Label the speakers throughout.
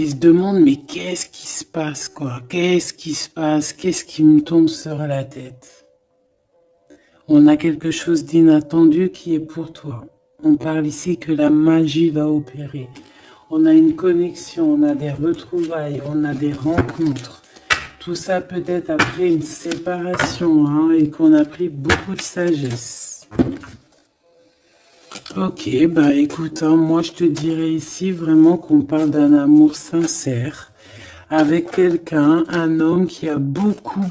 Speaker 1: Ils se demandent, mais qu'est-ce qui se passe, quoi? Qu'est-ce qui se passe? Qu'est-ce qui me tombe sur la tête? On a quelque chose d'inattendu qui est pour toi. On parle ici que la magie va opérer. On a une connexion, on a des retrouvailles, on a des rencontres. Tout ça peut-être après une séparation, hein, et qu'on a pris beaucoup de sagesse. Ok, bah écoute, hein, moi je te dirais ici vraiment qu'on parle d'un amour sincère avec quelqu'un, un homme qui a beaucoup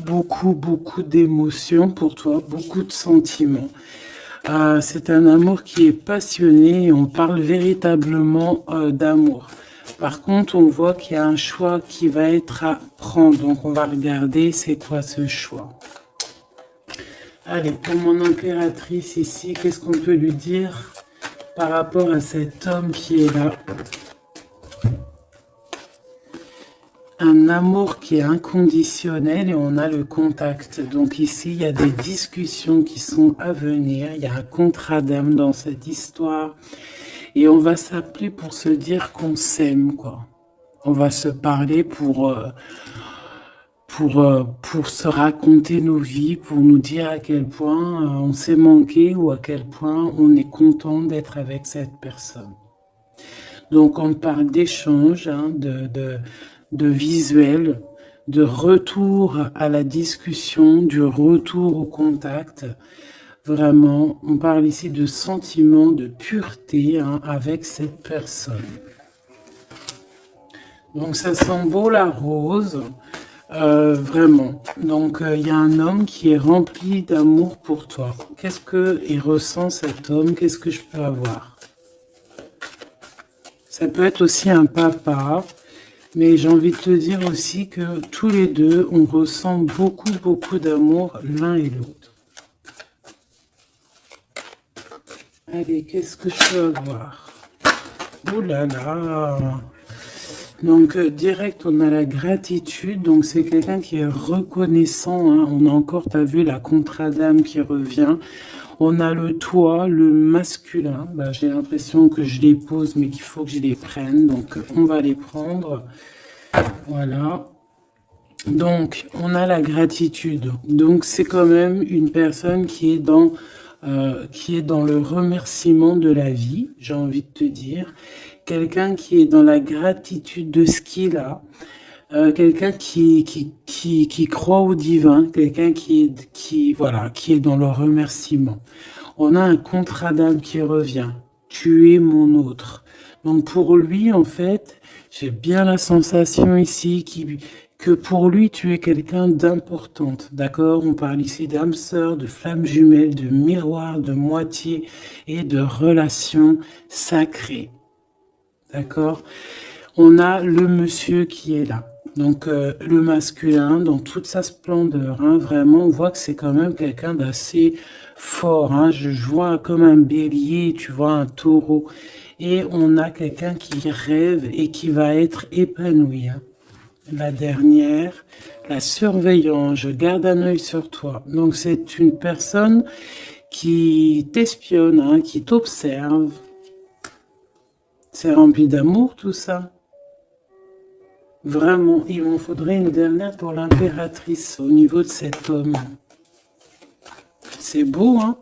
Speaker 1: d'émotions pour toi, beaucoup de sentiments. C'est un amour qui est passionné et on parle véritablement d'amour. Par contre, on voit qu'il y a un choix qui va être à prendre. Donc, on va regarder c'est quoi ce choix. Allez, pour mon impératrice ici, qu'est-ce qu'on peut lui dire par rapport à cet homme qui est là? Un amour qui est inconditionnel et on a le contact. Donc ici, il y a des discussions qui sont à venir. Il y a un contrat d'âme dans cette histoire. Et on va s'appeler pour se dire qu'on s'aime, quoi. On va se parler pour se raconter nos vies, pour nous dire à quel point on s'est manqué ou à quel point on est content d'être avec cette personne. Donc on parle d'échange, hein, de visuel, de retour à la discussion, du retour au contact. Vraiment, on parle ici de sentiment de pureté, hein, avec cette personne. Donc ça sent beau la rose, vraiment. Donc il y a un homme qui est rempli d'amour pour toi. Qu'est-ce qu'il ressent cet homme? Qu'est-ce que je peux avoir? Ça peut être aussi un papa, mais j'ai envie de te dire aussi que tous les deux, on ressent beaucoup d'amour l'un et l'autre. Allez, qu'est-ce que je peux avoir? Ouh là là! Donc, direct, on a la gratitude. Donc, c'est quelqu'un qui est reconnaissant, hein. On a encore, tu as vu, la contrat d'âme qui revient. On a le toit, le masculin. Bah, j'ai l'impression que je les pose, mais qu'il faut que je les prenne. Donc, on va les prendre. Voilà. Donc, on a la gratitude. Donc, c'est quand même une personne qui est dans le remerciement de la vie, j'ai envie de te dire. Quelqu'un qui est dans la gratitude de ce qu'il a. Quelqu'un qui croit au divin, quelqu'un voilà, qui est dans le remerciement. On a un contrat d'âme qui revient. Tu es mon autre. Donc pour lui, en fait, j'ai bien la sensation ici que pour lui, tu es quelqu'un d'importante. D'accord? On parle ici d'âme sœur, de flamme jumelle, de miroir, de moitié et de relation sacrée. D'accord? On a le monsieur qui est là. Donc le masculin dans toute sa splendeur, hein, vraiment on voit que c'est quand même quelqu'un d'assez fort, hein. Je vois comme un bélier, tu vois, un taureau, et on a quelqu'un qui rêve et qui va être épanoui, hein. La dernière, la surveillance, je garde un œil sur toi. Donc c'est une personne qui t'espionne, hein, qui t'observe. C'est rempli d'amour tout ça. Vraiment, il m'en faudrait une dernière pour l'impératrice au niveau de cet homme. C'est beau, hein?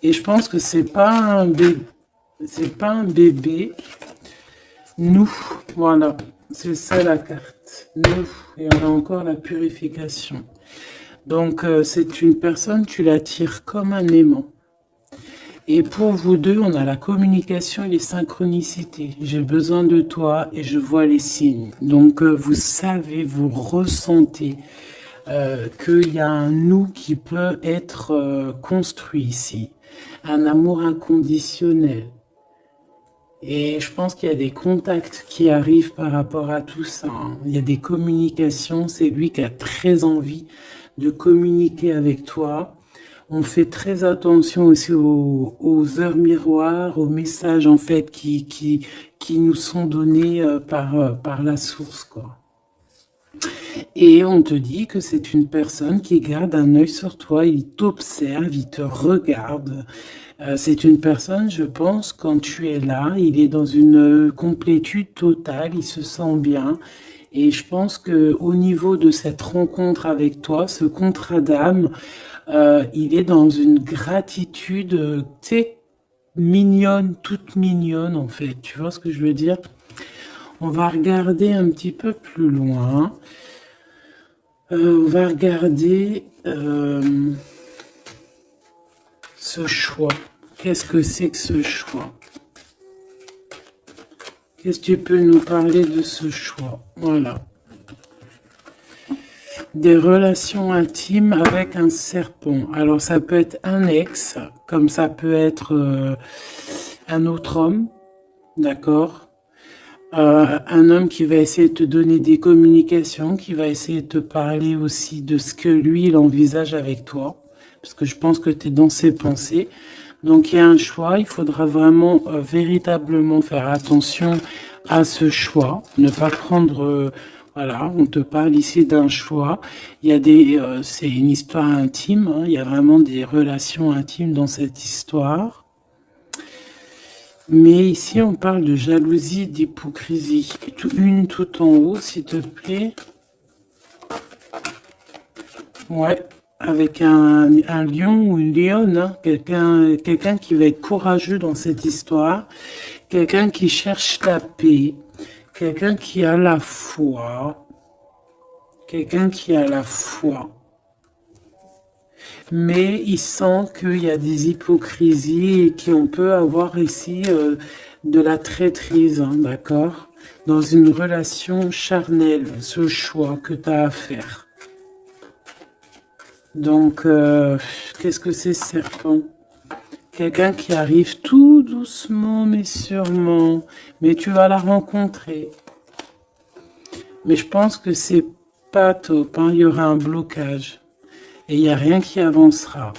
Speaker 1: Et je pense que c'est pas un bébé. C'est pas un bébé. Nous, voilà. C'est ça la carte. Nous. Et on a encore la purification. Donc, c'est une personne, tu l'attires comme un aimant. Et pour vous deux, on a la communication et les synchronicités. J'ai besoin de toi et je vois les signes. Donc, vous savez, vous ressentez qu'il y a un nous qui peut être construit ici. Un amour inconditionnel. Et je pense qu'il y a des contacts qui arrivent par rapport à tout ça, hein. Il y a des communications. C'est lui qui a très envie de communiquer avec toi. On fait très attention aussi aux heures miroirs, aux messages en fait qui nous sont donnés par la source, quoi. Et on te dit que c'est une personne qui garde un œil sur toi, il t'observe, il te regarde. C'est une personne, je pense, quand tu es là, il est dans une complétude totale, il se sent bien. Et je pense que au niveau de cette rencontre avec toi, ce contrat d'âme, il est dans une gratitude, tu sais, mignonne, toute mignonne en fait. Tu vois ce que je veux dire? On va regarder un petit peu plus loin. On va regarder ce choix. Qu'est-ce que c'est que ce choix? Qu'est-ce que tu peux nous parler de ce choix? Voilà. Des relations intimes avec un serpent. Alors ça peut être un ex, comme ça peut être un autre homme, d'accord? Un homme qui va essayer de te donner des communications, qui va essayer de te parler aussi de ce que lui, il envisage avec toi, parce que je pense que tu es dans ses pensées. Donc il y a un choix, il faudra vraiment véritablement faire attention à ce choix, ne pas prendre... voilà, on te parle ici d'un choix. Il y a c'est une histoire intime, hein, il y a vraiment des relations intimes dans cette histoire. Mais ici, on parle de jalousie, d'hypocrisie. Une tout en haut, s'il te plaît. Ouais, avec un lion ou une lionne, hein. Quelqu'un qui va être courageux dans cette histoire. Quelqu'un qui cherche la paix. Quelqu'un qui a la foi. Quelqu'un qui a la foi. Mais il sent qu'il y a des hypocrisies et qu'on peut avoir ici de la traîtrise, hein, d'accord? Dans une relation charnelle, ce choix que tu as à faire. Donc, qu'est-ce que c'est serpent? Quelqu'un qui arrive tout doucement mais sûrement, mais tu vas la rencontrer. Mais je pense que c'est pas top, hein, il y aura un blocage. Et il n'y a rien qui avancera.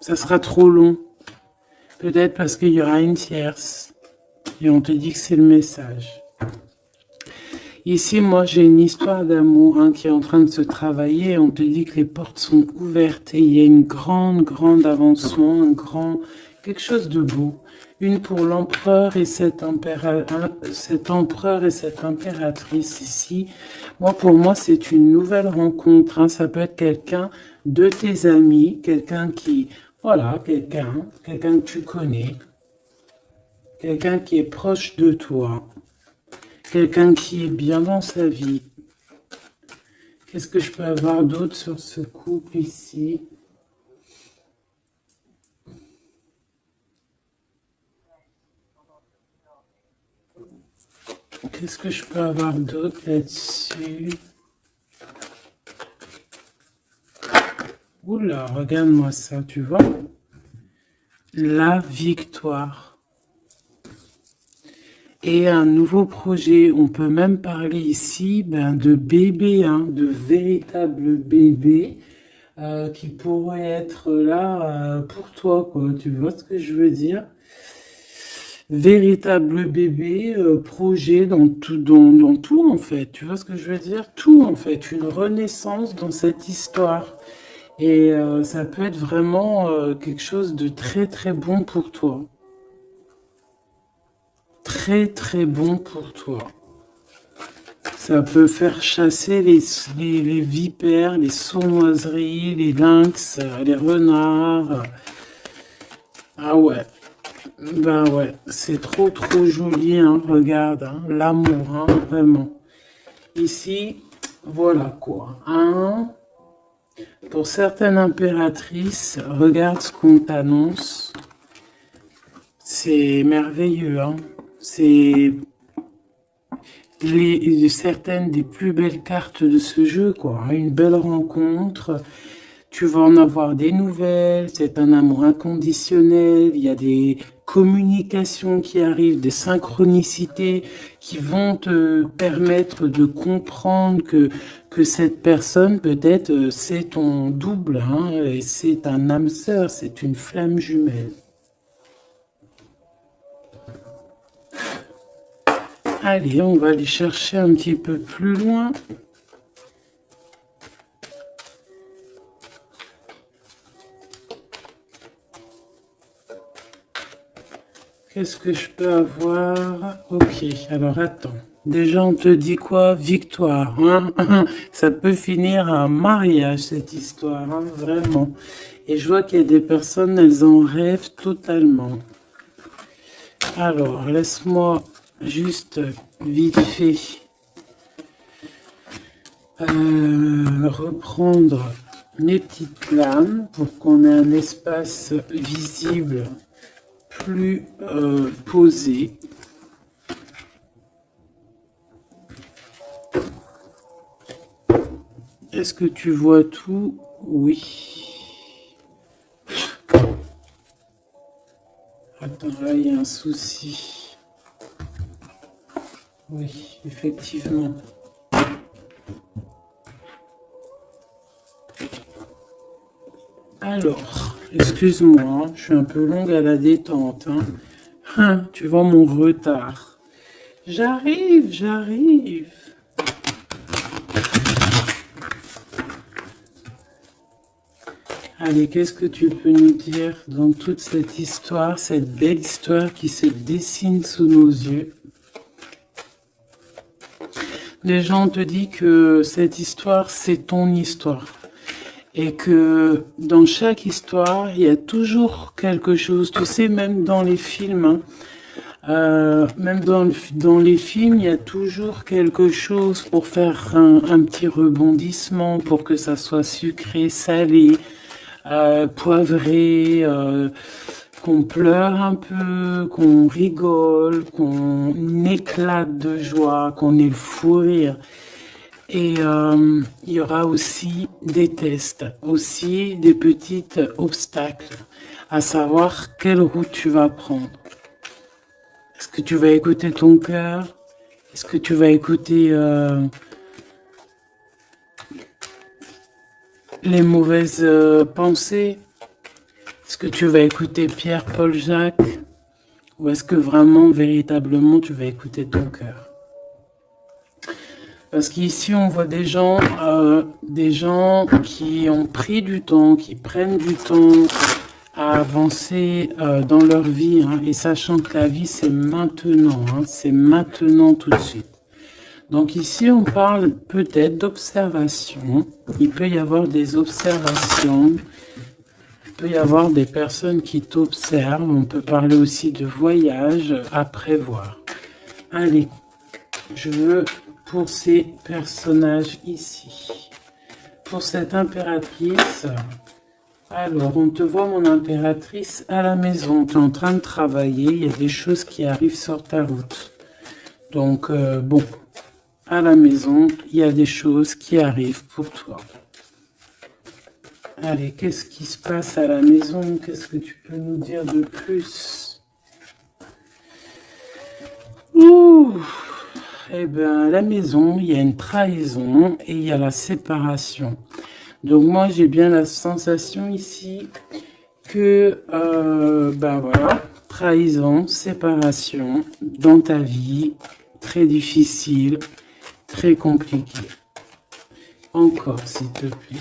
Speaker 1: Ça sera trop long. Peut-être parce qu'il y aura une tierce. Et on te dit que c'est le message. Ici, moi, j'ai une histoire d'amour hein, qui est en train de se travailler. On te dit que les portes sont ouvertes et il y a une grande avancement, quelque chose de beau. Une pour l'empereur et cet empereur et cette impératrice ici. Moi, pour moi, c'est une nouvelle rencontre. Hein. Ça peut être quelqu'un de tes amis, quelqu'un qui, voilà, quelqu'un que tu connais, quelqu'un qui est proche de toi. Quelqu'un qui est bien dans sa vie. Qu'est-ce que je peux avoir d'autre sur ce couple ici? Qu'est-ce que je peux avoir d'autre là-dessus? Oula, regarde-moi ça, tu vois? La victoire. Et un nouveau projet, on peut même parler ici de bébés, hein, de véritables bébés qui pourraient être là pour toi, quoi. Tu vois ce que je veux dire? Véritable bébé, projet dans tout en fait. Tu vois ce que je veux dire? Tout en fait, une renaissance dans cette histoire. Et ça peut être vraiment quelque chose de très bon pour toi. Très bon pour toi. Ça peut faire chasser les vipères, les sournoiseries, les lynx, les renards. Ah ouais. Ben ouais, c'est trop joli, hein, regarde, hein, l'amour, hein, vraiment. Ici, voilà quoi. Hein. Pour certaines impératrices, regarde ce qu'on t'annonce. C'est merveilleux, hein. C'est certaines des plus belles cartes de ce jeu, quoi. Une belle rencontre. Tu vas en avoir des nouvelles, c'est un amour inconditionnel, il y a des communications qui arrivent, des synchronicités qui vont te permettre de comprendre que cette personne, peut-être, c'est ton double, hein, et c'est un âme sœur, c'est une flamme jumelle. Allez, on va aller chercher un petit peu plus loin. Qu'est-ce que je peux avoir? Ok, alors attends. Déjà, on te dit quoi? Victoire, hein? Ça peut finir à un mariage, cette histoire, hein, vraiment. Et je vois qu'il y a des personnes, elles en rêvent totalement. Alors, laisse-moi juste vite fait reprendre mes petites lames pour qu'on ait un espace visible plus posé. Est-ce que tu vois tout? Oui. Attends, là, il y a un souci. Oui, effectivement. Alors, excuse-moi, je suis un peu longue à la détente. Hein. Tu vois mon retard. J'arrive, j'arrive. Allez, qu'est-ce que tu peux nous dire dans toute cette histoire, cette belle histoire qui se dessine sous nos yeux? Les gens te disent que cette histoire, c'est ton histoire. Et que dans chaque histoire, il y a toujours quelque chose. Tu sais, même dans les films, même dans les films, il y a toujours quelque chose pour faire un petit rebondissement, pour que ça soit sucré, salé, poivré, qu'on pleure un peu, qu'on rigole, qu'on éclate de joie, qu'on ait le fou rire. Et il y aura aussi des tests, aussi des petits obstacles, à savoir quelle route tu vas prendre. Est-ce que tu vas écouter ton cœur? Est-ce que tu vas écouter les mauvaises pensées? Est-ce que tu vas écouter Pierre, Paul, Jacques? Ou est-ce que vraiment, véritablement, tu vas écouter ton cœur? Parce qu'ici, on voit des gens qui ont pris du temps, qui prennent du temps à avancer dans leur vie, hein, et sachant que la vie, c'est maintenant, hein, c'est maintenant tout de suite. Donc ici, on parle peut-être d'observation. Il peut y avoir des observations. Il peut y avoir des personnes qui t'observent. On peut parler aussi de voyage à prévoir. Allez, je veux pour ces personnages ici. Pour cette impératrice, alors on te voit mon impératrice à la maison. Tu es en train de travailler. Il y a des choses qui arrivent sur ta route. Donc bon, à la maison, il y a des choses qui arrivent pour toi. Allez, qu'est-ce qui se passe à la maison? Qu'est-ce que tu peux nous dire de plus? Ouh! Eh bien, à la maison, il y a une trahison et il y a la séparation. Donc moi, j'ai bien la sensation ici que, ben voilà, trahison, séparation dans ta vie, très difficile, très compliqué. Encore, s'il te plaît.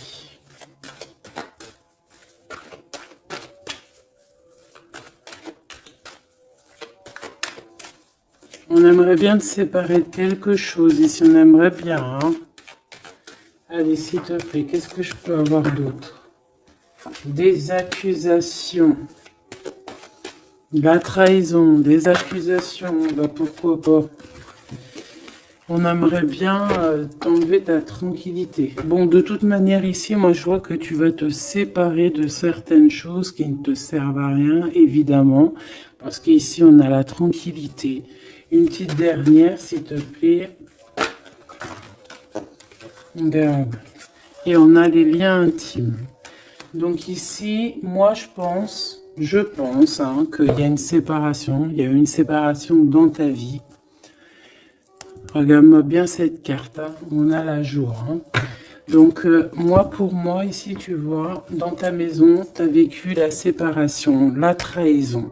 Speaker 1: On aimerait bien te séparer de quelque chose ici, on aimerait bien. Hein. Allez, s'il te plaît, qu'est-ce que je peux avoir d'autre? Des accusations. La trahison, des accusations, bah pourquoi pas. On aimerait bien t'enlever ta tranquillité. Bon, de toute manière, ici, moi, je vois que tu vas te séparer de certaines choses qui ne te servent à rien, évidemment. Parce qu'ici, on a la tranquillité. Une petite dernière, s'il te plaît. Regarde. Et on a les liens intimes. Donc ici, moi, je pense hein, qu'il y a une séparation. Il y a eu une séparation dans ta vie. Regarde-moi bien cette carte, hein. On a la joie. Hein. Donc, pour moi, ici, tu vois, dans ta maison, tu as vécu la séparation, la trahison.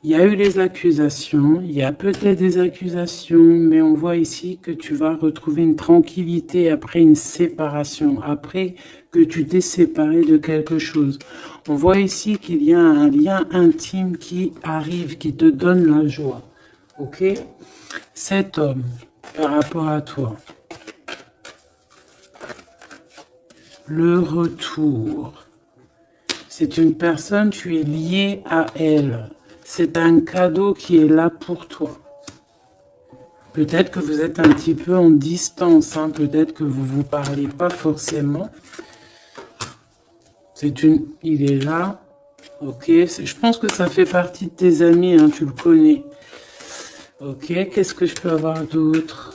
Speaker 1: Il y a eu les accusations, il y a peut-être des accusations, mais on voit ici que tu vas retrouver une tranquillité après une séparation, après que tu t'es séparé de quelque chose. On voit ici qu'il y a un lien intime qui arrive, qui te donne la joie. Ok? Cet homme, par rapport à toi, le retour, c'est une personne, tu es lié à elle. C'est un cadeau qui est là pour toi. Peut-être que vous êtes un petit peu en distance, hein, peut-être que vous ne vous parlez pas forcément. Il est là. Ok, je pense que ça fait partie de tes amis, hein, tu le connais. Ok, qu'est-ce que je peux avoir d'autre?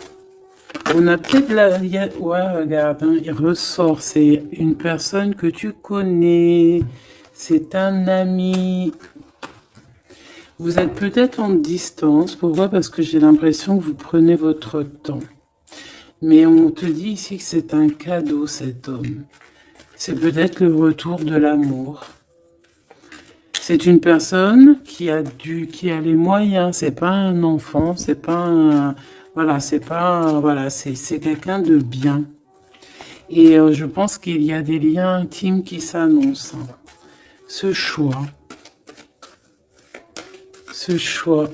Speaker 1: On a peut-être la... Ouais, regarde, hein, il ressort. C'est une personne que tu connais. C'est un ami. Vous êtes peut-être en distance. Pourquoi? Parce que j'ai l'impression que vous prenez votre temps. Mais on te dit ici que c'est un cadeau, cet homme. C'est peut-être le retour de l'amour. C'est une personne qui a les moyens. C'est pas un enfant. C'est pas un... Voilà, c'est pas... Voilà, c'est quelqu'un de bien. Et je pense qu'il y a des liens intimes qui s'annoncent. Ce choix. Ce choix.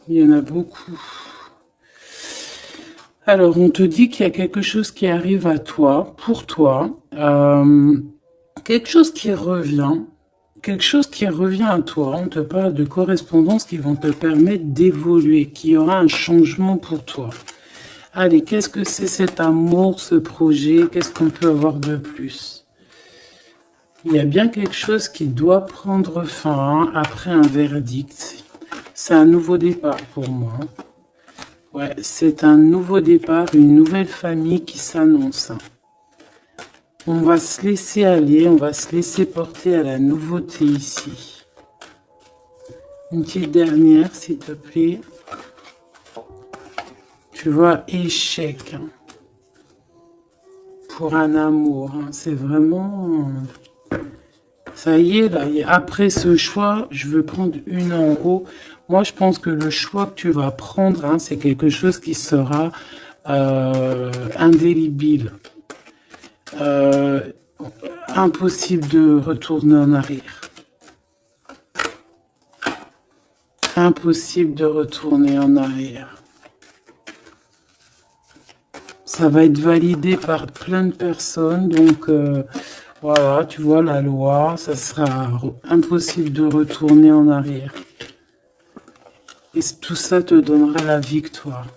Speaker 1: Il y en a beaucoup. Alors, on te dit qu'il y a quelque chose qui arrive à toi, pour toi. Quelque chose qui revient. Quelque chose qui revient à toi. On te parle de correspondances qui vont te permettre d'évoluer, qu'il y aura un changement pour toi. Allez, qu'est-ce que c'est cet amour, ce projet? Qu'est-ce qu'on peut avoir de plus? Il y a bien quelque chose qui doit prendre fin après un verdict. C'est un nouveau départ pour moi. Ouais, c'est un nouveau départ, une nouvelle famille qui s'annonce. On va se laisser aller, on va se laisser porter à la nouveauté ici. Une petite dernière, s'il te plaît. Tu vois, échec. Pour un amour, hein. C'est vraiment... Ça y est, là, après ce choix, je veux prendre une en haut. Moi, je pense que le choix que tu vas prendre, hein, c'est quelque chose qui sera indélébile. Impossible de retourner en arrière. Impossible de retourner en arrière. Ça va être validé par plein de personnes, donc... voilà, tu vois la loi, ça sera impossible de retourner en arrière. Et tout ça te donnera la victoire.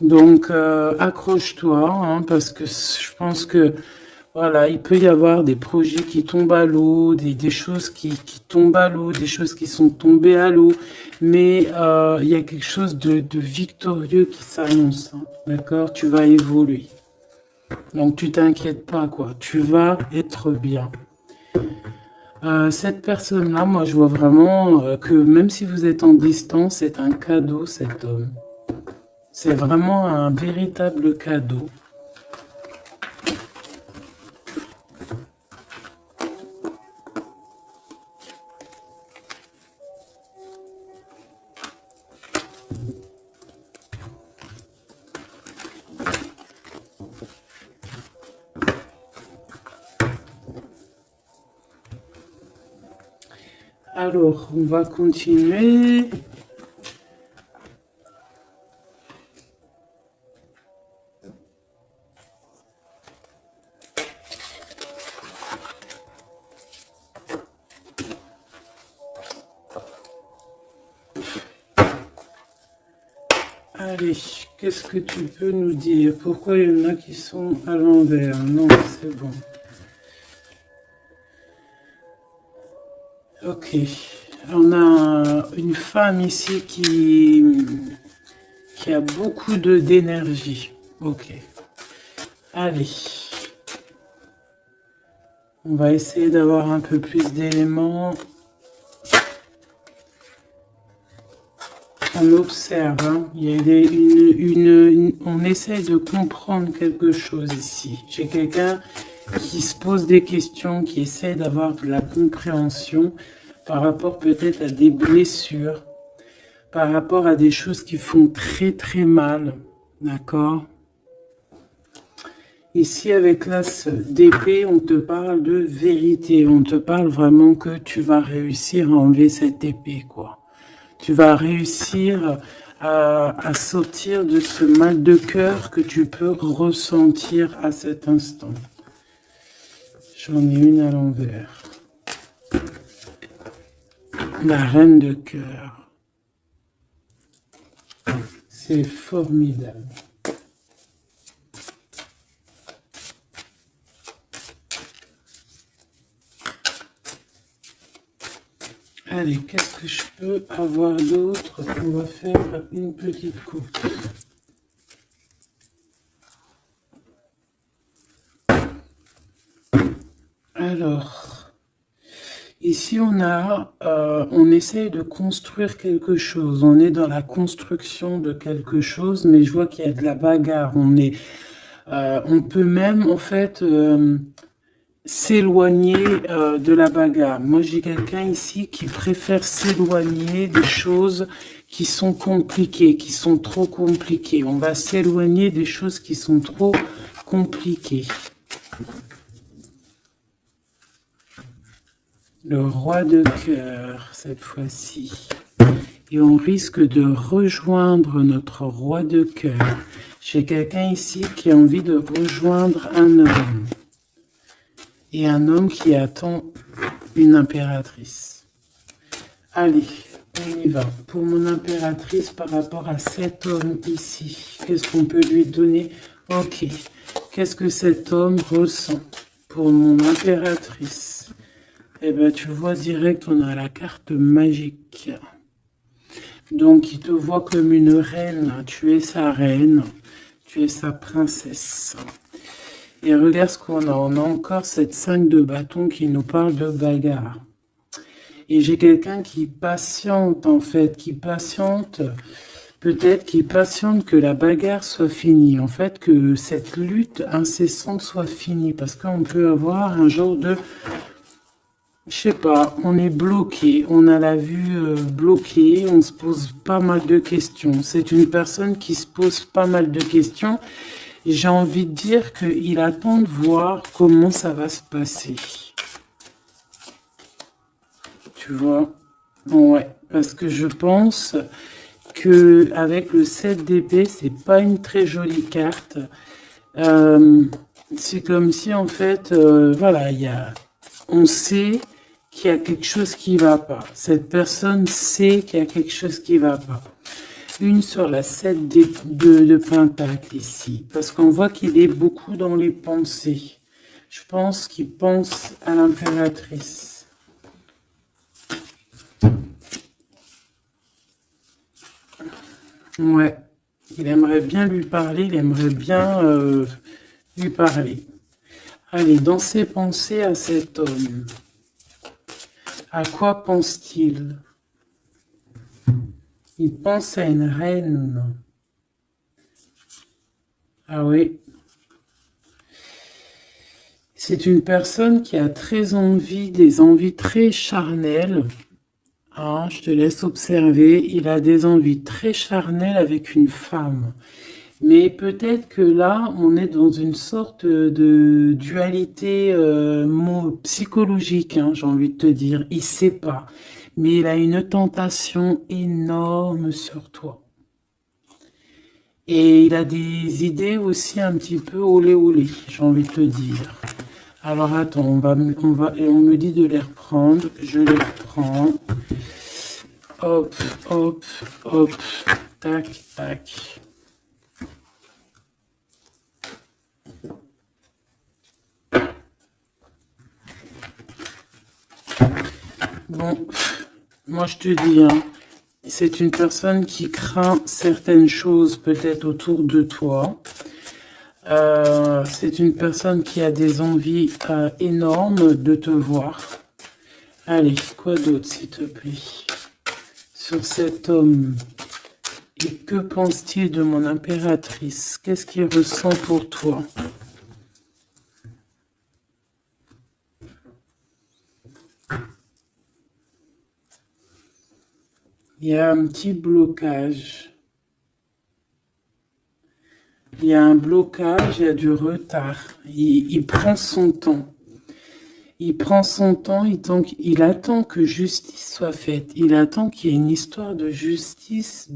Speaker 1: Donc, accroche-toi, hein, parce que je pense que, voilà, il peut y avoir des projets qui tombent à l'eau, des choses qui tombent à l'eau, des choses qui sont tombées à l'eau, mais il y a quelque chose de victorieux qui s'annonce, hein, d'accord? Tu vas évoluer. Donc, tu t'inquiètes pas, quoi. Tu vas être bien. Cette personne-là, moi, je vois vraiment que même si vous êtes en distance, c'est un cadeau, cet homme. C'est vraiment un véritable cadeau. Alors, on va continuer. Allez, qu'est-ce que tu peux nous dire? Pourquoi il y en a qui sont à l'envers? Non, c'est bon. Ok, on a une femme ici qui a beaucoup d'énergie. Ok, allez. On va essayer d'avoir un peu plus d'éléments. On observe, hein. Il y a on essaie de comprendre quelque chose ici. J'ai quelqu'un qui se pose des questions, qui essaie d'avoir de la compréhension par rapport peut-être à des blessures, par rapport à des choses qui font très très mal, d'accord? Ici, avec l'as d'épée, on te parle de vérité, on te parle vraiment que tu vas réussir à enlever cette épée, quoi. Tu vas réussir à sortir de ce mal de cœur que tu peux ressentir à cet instant. J'en ai une à l'envers. La reine de cœur. C'est formidable. Allez, qu'est-ce que je peux avoir d'autre? On va faire une petite coupe. Alors, ici on essaye de construire quelque chose. On est dans la construction de quelque chose, mais je vois qu'il y a de la bagarre. On peut même en fait s'éloigner de la bagarre. Moi, j'ai quelqu'un ici qui préfère s'éloigner des choses qui sont compliquées, qui sont trop compliquées. On va s'éloigner des choses qui sont trop compliquées. Le roi de cœur, cette fois-ci. Et on risque de rejoindre notre roi de cœur. J'ai quelqu'un ici qui a envie de rejoindre un homme. Et un homme qui attend une impératrice. Allez, on y va. Pour mon impératrice, par rapport à cet homme ici, qu'est-ce qu'on peut lui donner? Ok. Qu'est-ce que cet homme ressent pour mon impératrice? Eh bien, tu vois direct, on a la carte magique. Donc, il te voit comme une reine. Tu es sa reine. Tu es sa princesse. Et regarde ce qu'on a. On a encore cette 5 de bâton qui nous parle de bagarre. Et j'ai quelqu'un qui patiente, en fait, qui patiente, peut-être qui patiente que la bagarre soit finie. En fait, que cette lutte incessante soit finie. Parce qu'on peut avoir un genre de... Je sais pas, on est bloqué, on a la vue bloquée, on se pose pas mal de questions. C'est une personne qui se pose pas mal de questions. J'ai envie de dire qu'il attend de voir comment ça va se passer. Tu vois? Ouais, parce que je pense que avec le 7 d'épée, c'est pas une très jolie carte. C'est comme si en fait, voilà, on sait qu'il y a quelque chose qui va pas. Cette personne sait qu'il y a quelque chose qui va pas. Une sur la 7 de Pentacle ici. Parce qu'on voit qu'il est beaucoup dans les pensées. Je pense qu'il pense à l'impératrice. Ouais. Il aimerait bien lui parler. Il aimerait bien lui parler. Allez, dans ses pensées à cet homme. À quoi pense-t-il? Il pense à une reine. Ah oui. C'est une personne qui a très envie, des envies très charnelles. Ah, je te laisse observer. Il a des envies très charnelles avec une femme. Mais peut-être que là, on est dans une sorte de dualité psychologique, hein, j'ai envie de te dire. Il sait pas. Mais il a une tentation énorme sur toi. Et il a des idées aussi un petit peu olé olé, j'ai envie de te dire. Alors attends, et on me dit de les reprendre. Je les reprends. Hop, hop, hop. Tac, tac. Bon, moi je te dis, hein, c'est une personne qui craint certaines choses peut-être autour de toi. C'est une personne qui a des envies énormes de te voir. Allez, quoi d'autre s'il te plaît? Sur cet homme. Et que pense-t-il de mon impératrice? Qu'est-ce qu'il ressent pour toi? Il y a un petit blocage. Il y a un blocage, il y a du retard. Il prend son temps. Il prend son temps, il attend que justice soit faite. Il attend qu'il y ait une histoire de justice,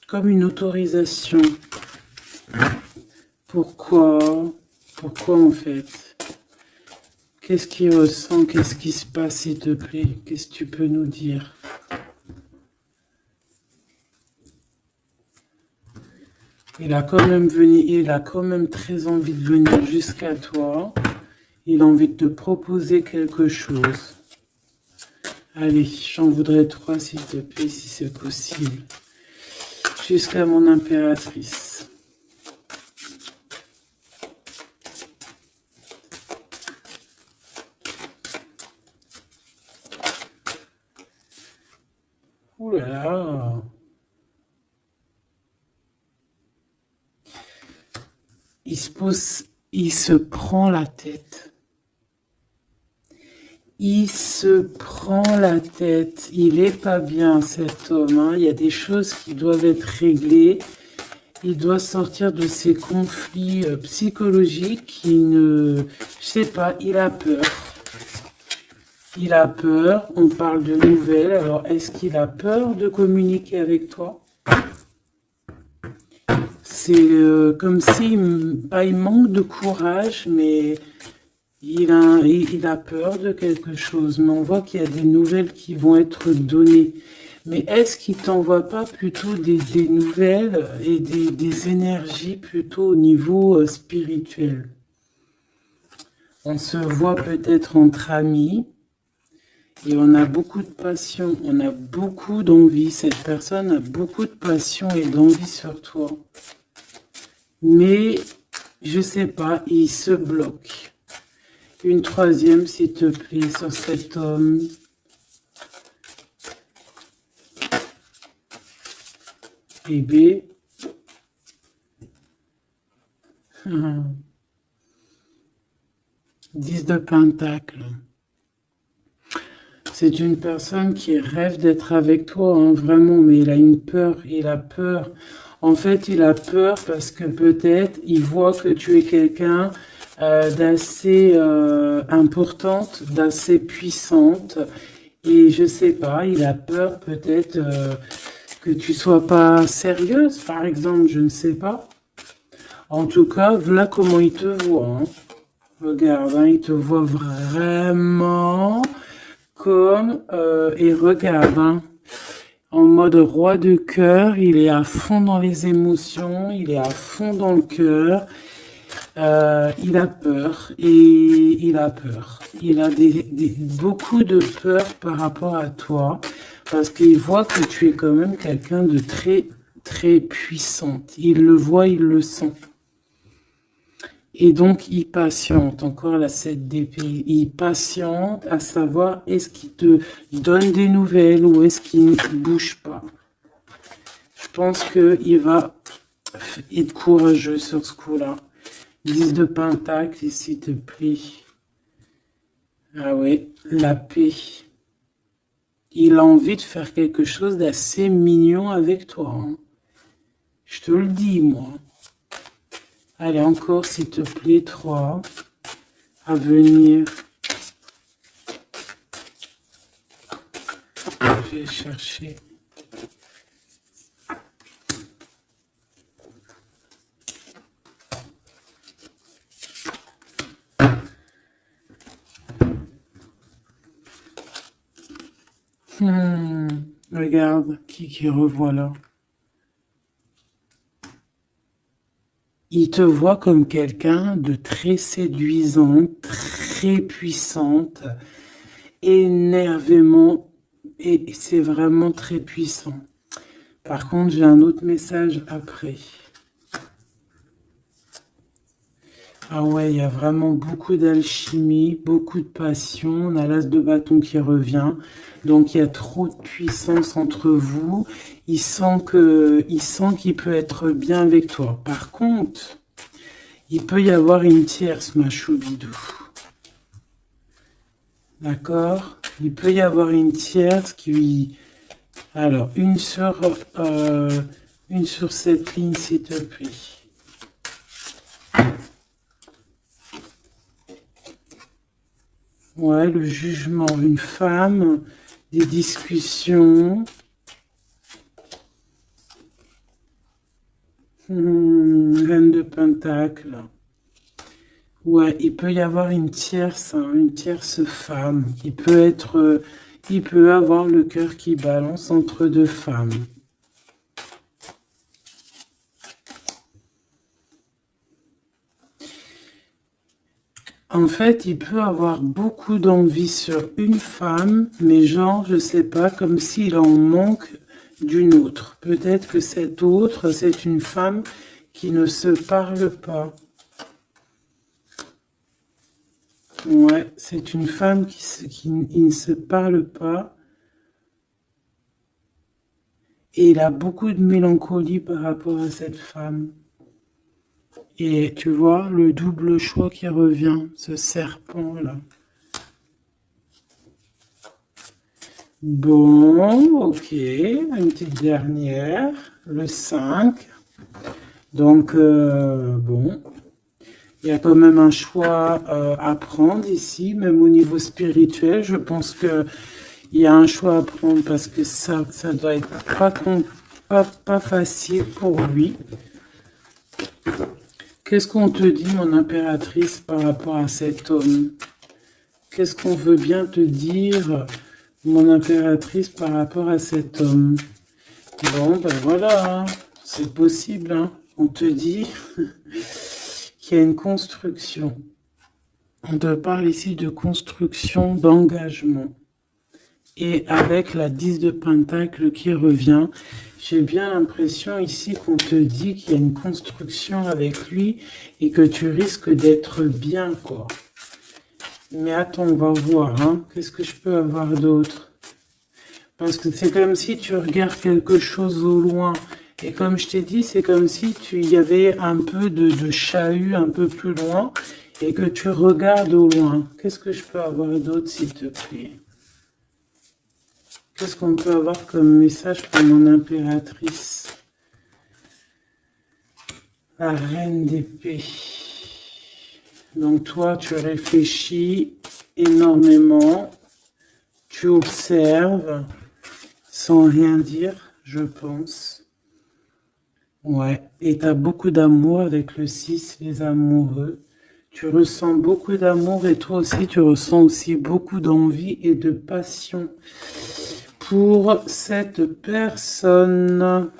Speaker 1: comme une autorisation. Pourquoi? Pourquoi en fait? Qu'est-ce qu'il ressent? Qu'est-ce qui se passe, s'il te plaît? Qu'est-ce que tu peux nous dire? Il a quand même très envie de venir jusqu'à toi. Il a envie de te proposer quelque chose. Allez, j'en voudrais 3, s'il te plaît, si c'est possible. Jusqu'à mon impératrice. Ouh là là. Il se prend la tête. Il se prend la tête. Il est pas bien, cet homme, hein. Il y a des choses qui doivent être réglées. Il doit sortir de ces conflits psychologiques. Je sais pas, il a peur. Il a peur. On parle de nouvelles. Alors, est-ce qu'il a peur de communiquer avec toi? C'est comme s'il manque de courage, mais il a peur de quelque chose. Mais on voit qu'il y a des nouvelles qui vont être données. Mais est-ce qu'il t'envoie pas plutôt des nouvelles et des énergies plutôt au niveau spirituel? On se voit peut-être entre amis et on a beaucoup de passion, on a beaucoup d'envie. Cette personne a beaucoup de passion et d'envie sur toi. Mais, je sais pas, il se bloque. Une 3e, s'il te plaît, sur cet homme. Bébé. 10 de Pentacle. C'est une personne qui rêve d'être avec toi, hein, vraiment, mais il a une peur, il a peur. En fait, il a peur parce que peut-être il voit que tu es quelqu'un d'assez importante, d'assez puissante. Et je sais pas, il a peur peut-être que tu sois pas sérieuse, par exemple, je ne sais pas. En tout cas, voilà comment il te voit. Hein. Regarde, hein, il te voit vraiment comme... et regarde, hein, en mode roi de cœur, il est à fond dans les émotions, il est à fond dans le cœur. Il a peur et il a peur. Il a beaucoup de peur par rapport à toi parce qu'il voit que tu es quand même quelqu'un de très, très puissante. Il le voit, il le sent. Et donc, il patiente. Encore la 7 d'épée. Il patiente à savoir est-ce qu'il te donne des nouvelles ou est-ce qu'il ne bouge pas. Je pense qu'il va être courageux sur ce coup-là. 10 de Pentacle, s'il te plaît. Ah ouais, la paix. Il a envie de faire quelque chose d'assez mignon avec toi. Hein. Je te le dis, moi. Allez, encore, s'il te plaît, 3. À venir. Je vais chercher. Regarde, qui revoit là. Il te voit comme quelqu'un de très séduisant, très puissante, énervément, et c'est vraiment très puissant. Par contre, j'ai un autre message après. Ah ouais, il y a vraiment beaucoup d'alchimie, beaucoup de passion. On a l'as de bâton qui revient. Donc, il y a trop de puissance entre vous. Il sent qu'il peut être bien avec toi. Par contre, il peut y avoir une tierce, ma choubidou. D'accord? Il peut y avoir une tierce qui... Alors, une sur cette ligne, s'il te plaît. Ouais, le jugement. Une femme, des discussions. Reine de Pentacle. Ouais, il peut y avoir une tierce femme. Il peut avoir le cœur qui balance entre deux femmes. En fait, il peut avoir beaucoup d'envie sur une femme, mais genre, je sais pas, comme s'il en manque d'une autre. Peut-être que cette autre, c'est une femme qui ne se parle pas. Ouais, c'est une femme qui ne se parle pas. Et il a beaucoup de mélancolie par rapport à cette femme. Et tu vois, le double choix qui revient, ce serpent-là. Bon, ok, une petite dernière, le 5. Donc, bon, il y a quand même un choix à prendre ici, même au niveau spirituel. Je pense que il y a un choix à prendre parce que ça doit être pas facile pour lui. Qu'est-ce qu'on te dit, mon impératrice, par rapport à cet homme? Qu'est-ce qu'on veut bien te dire, mon impératrice, par rapport à cet homme? Bon, ben voilà, hein, c'est possible. Hein. On te dit qu'il y a une construction. On te parle ici de construction, d'engagement. Et avec la 10 de Pentacle qui revient, j'ai bien l'impression ici qu'on te dit qu'il y a une construction avec lui et que tu risques d'être bien, quoi. Mais attends, on va voir, hein. Qu'est-ce que je peux avoir d'autre? Parce que c'est comme si tu regardes quelque chose au loin. Et comme je t'ai dit, c'est comme si il y avait un peu de chahut un peu plus loin et que tu regardes au loin. Qu'est-ce que je peux avoir d'autre, s'il te plaît? Qu'est-ce qu'on peut avoir comme message pour mon impératrice? La reine d'épée. Donc toi, tu réfléchis énormément. Tu observes sans rien dire, je pense. Ouais, et tu as beaucoup d'amour avec le 6, les amoureux. Tu ressens beaucoup d'amour et toi aussi, tu ressens aussi beaucoup d'envie et de passion pour cette personne.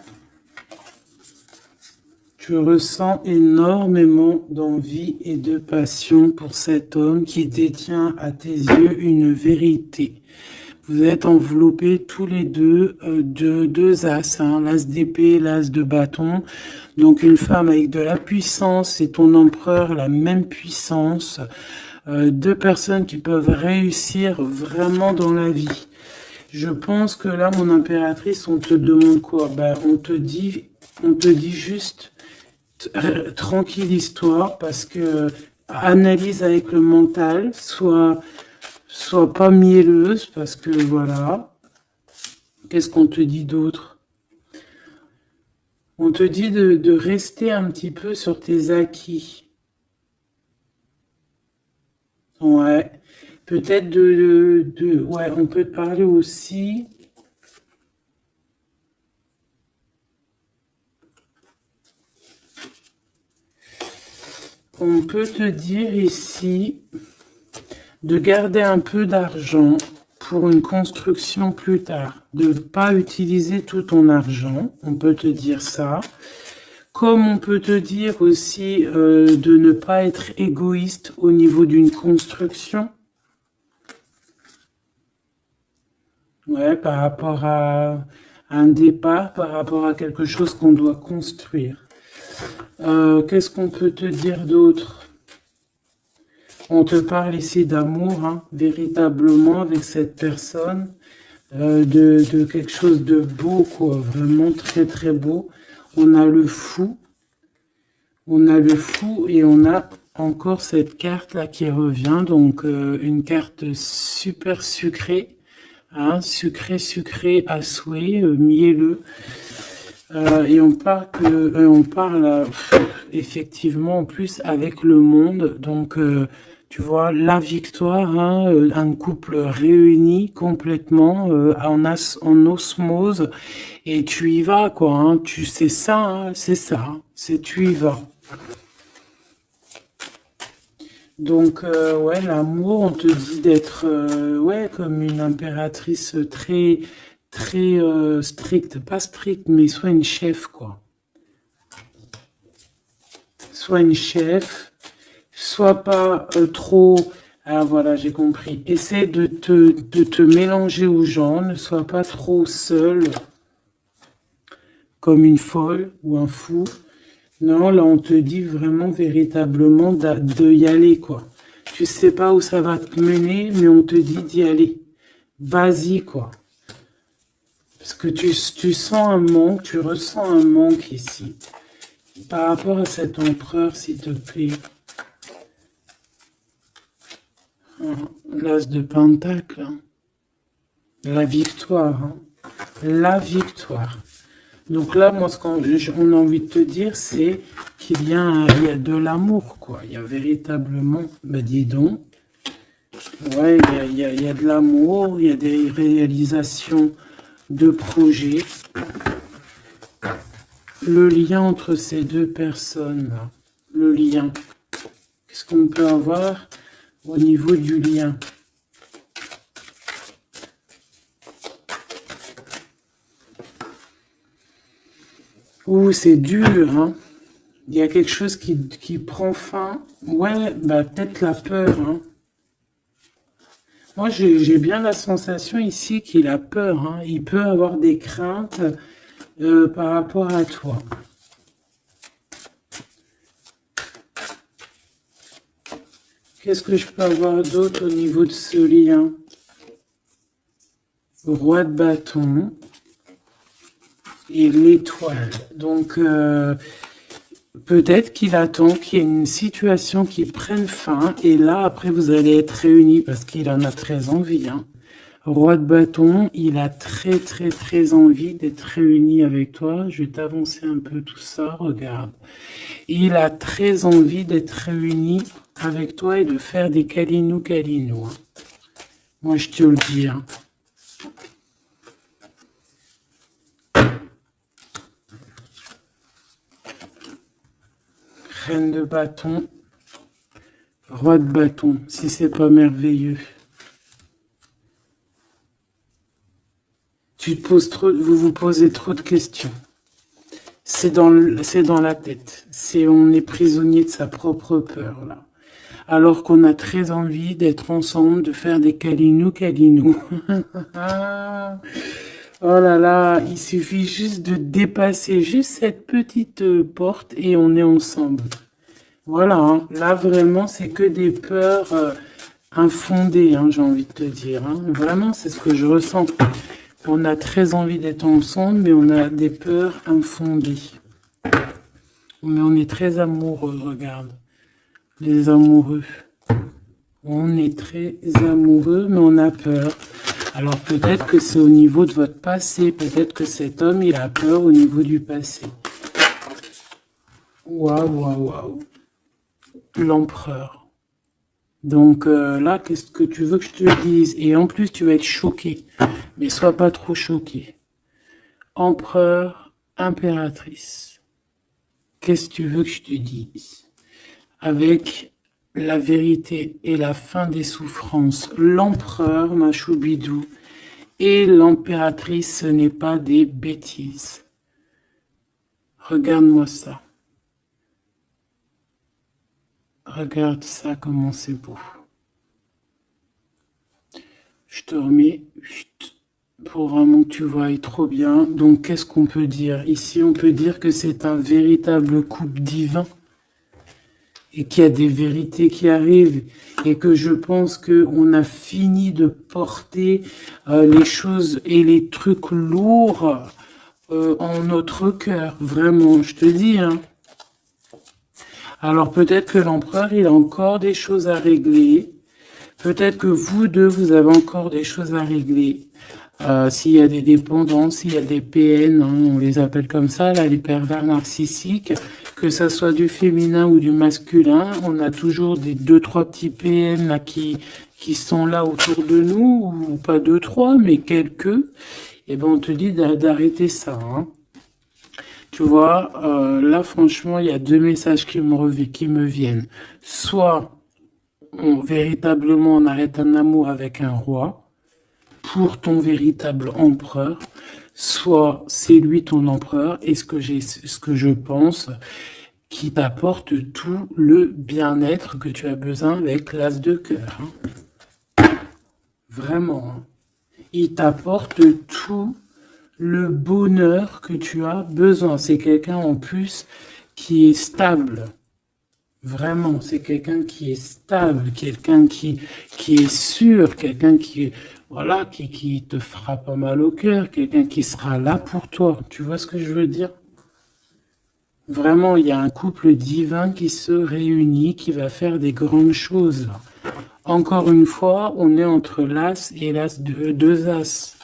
Speaker 1: Tu ressens énormément d'envie et de passion pour cet homme qui détient à tes yeux une vérité. Vous êtes enveloppés tous les deux de deux as, hein, l'as d'épée, l'as de bâton. Donc une femme avec de la puissance et ton empereur, la même puissance. Deux personnes qui peuvent réussir vraiment dans la vie. Je pense que là, mon impératrice, on te demande quoi? Ben, on te dit juste tranquillise-toi parce que analyse avec le mental, sois pas mielleuse parce que voilà. Qu'est-ce qu'on te dit d'autre? On te dit de rester un petit peu sur tes acquis. Ouais. Peut-être ouais, on peut te parler aussi. On peut te dire ici de garder un peu d'argent pour une construction plus tard. De ne pas utiliser tout ton argent, on peut te dire ça. Comme on peut te dire aussi de ne pas être égoïste au niveau d'une construction. Ouais, par rapport à un départ, par rapport à quelque chose qu'on doit construire. Qu'est-ce qu'on peut te dire d'autre? On te parle ici d'amour, hein, véritablement, avec cette personne, de quelque chose de beau, quoi, vraiment très très beau. On a le fou et on a encore cette carte là qui revient, donc une carte super sucrée, hein, sucré à souhait, mielleux. Et on parle effectivement en plus avec le monde, donc tu vois la victoire, hein, un couple réuni complètement en osmose, et tu y vas quoi, hein, tu sais ça, hein, c'est ça, hein, c'est tu y vas. Donc ouais, l'amour, on te dit d'être ouais comme une impératrice très stricte, pas stricte, mais soit une chef quoi. Soit une chef, soit pas trop. Ah voilà, j'ai compris. Essaie de te mélanger aux gens, ne sois pas trop seul, comme une folle ou un fou. Non, là on te dit vraiment véritablement de y aller quoi. Tu sais pas où ça va te mener, mais on te dit d'y aller. Vas-y quoi. Parce que tu sens un manque, tu ressens un manque ici. Par rapport à cet empereur, s'il te plaît. L'as de Pentacle. Hein. La victoire. Hein. La victoire. Donc là, moi, ce qu'on a envie de te dire, c'est qu'il y a de l'amour, quoi. Il y a véritablement, ben dis donc, ouais, il y a de l'amour, il y a des réalisations de projets. Le lien entre ces deux personnes, là, le lien. Qu'est-ce qu'on peut avoir au niveau du lien? Ouh, c'est dur, hein. Il y a quelque chose qui prend fin. Ouais, bah peut-être la peur, hein. Moi, j'ai bien la sensation ici qu'il a peur, hein. Il peut avoir des craintes par rapport à toi. Qu'est-ce que je peux avoir d'autre au niveau de ce lien? Roi de bâton et l'étoile. Donc, peut-être qu'il attend qu'il y ait une situation qui prenne fin. Et là, après, vous allez être réunis parce qu'il en a très envie. Hein. Roi de bâton, il a très envie d'être réuni avec toi. Je vais t'avancer un peu tout ça, regarde. Il a très envie d'être réuni avec toi et de faire des câlinous. Hein. Moi, je te le dis. Hein. Reine de bâton, roi de bâton, si c'est pas merveilleux. Vous vous posez trop de questions. C'est dans la tête. On est prisonnier de sa propre peur, là. Alors qu'on a très envie d'être ensemble, de faire des câlinous. Oh là là, il suffit juste de dépasser juste cette petite porte et on est ensemble. Voilà, hein. Là vraiment c'est que des peurs infondées, hein, j'ai envie de te dire. Hein. Vraiment c'est ce que je ressens. On a très envie d'être ensemble, mais on a des peurs infondées. Mais on est très amoureux, regarde. Les amoureux. On est très amoureux, mais on a peur. Alors peut-être que c'est au niveau de votre passé. Peut-être que cet homme, il a peur au niveau du passé. Waouh. L'empereur. Donc là, qu'est-ce que tu veux que je te dise? Et en plus, tu vas être choqué. Mais sois pas trop choqué. Empereur, impératrice. Qu'est-ce que tu veux que je te dise? Avec la vérité et la fin des souffrances. L'empereur, ma choubidou, et l'impératrice, ce n'est pas des bêtises. Regarde-moi ça. Regarde ça, comment c'est beau. Je te remets pour vraiment que tu vois trop bien. Donc, qu'est-ce qu'on peut dire? Ici, on peut dire que c'est un véritable couple divin et qu'il y a des vérités qui arrivent et que je pense qu'on a fini de porter les choses et les trucs lourds en notre cœur. Vraiment, je te dis, hein. Alors peut-être que l'empereur, il a encore des choses à régler. Peut-être que vous deux, vous avez encore des choses à régler. S'il y a des dépendances, s'il y a des PN, hein, on les appelle comme ça, là, les pervers narcissiques, que ça soit du féminin ou du masculin, on a toujours des 2-3 petits PN là, qui sont là autour de nous, ou pas 2-3, mais quelques. Et ben on te dit d'arrêter ça. Hein. Tu vois, là franchement, il y a deux messages qui me viennent. Soit véritablement on arrête un amour avec un roi, pour ton véritable empereur, soit c'est lui ton empereur, et ce que je pense, qui t'apporte tout le bien-être que tu as besoin avec l'as de cœur. Hein. Vraiment. Hein. Il t'apporte tout le bonheur que tu as besoin. C'est quelqu'un en plus qui est stable. Vraiment, c'est quelqu'un qui est stable, quelqu'un qui est sûr, quelqu'un qui, voilà, qui te fera pas mal au cœur, quelqu'un qui sera là pour toi. Tu vois ce que je veux dire? Vraiment, il y a un couple divin qui se réunit, qui va faire des grandes choses. Encore une fois, on est entre l'as et l'as de deux as.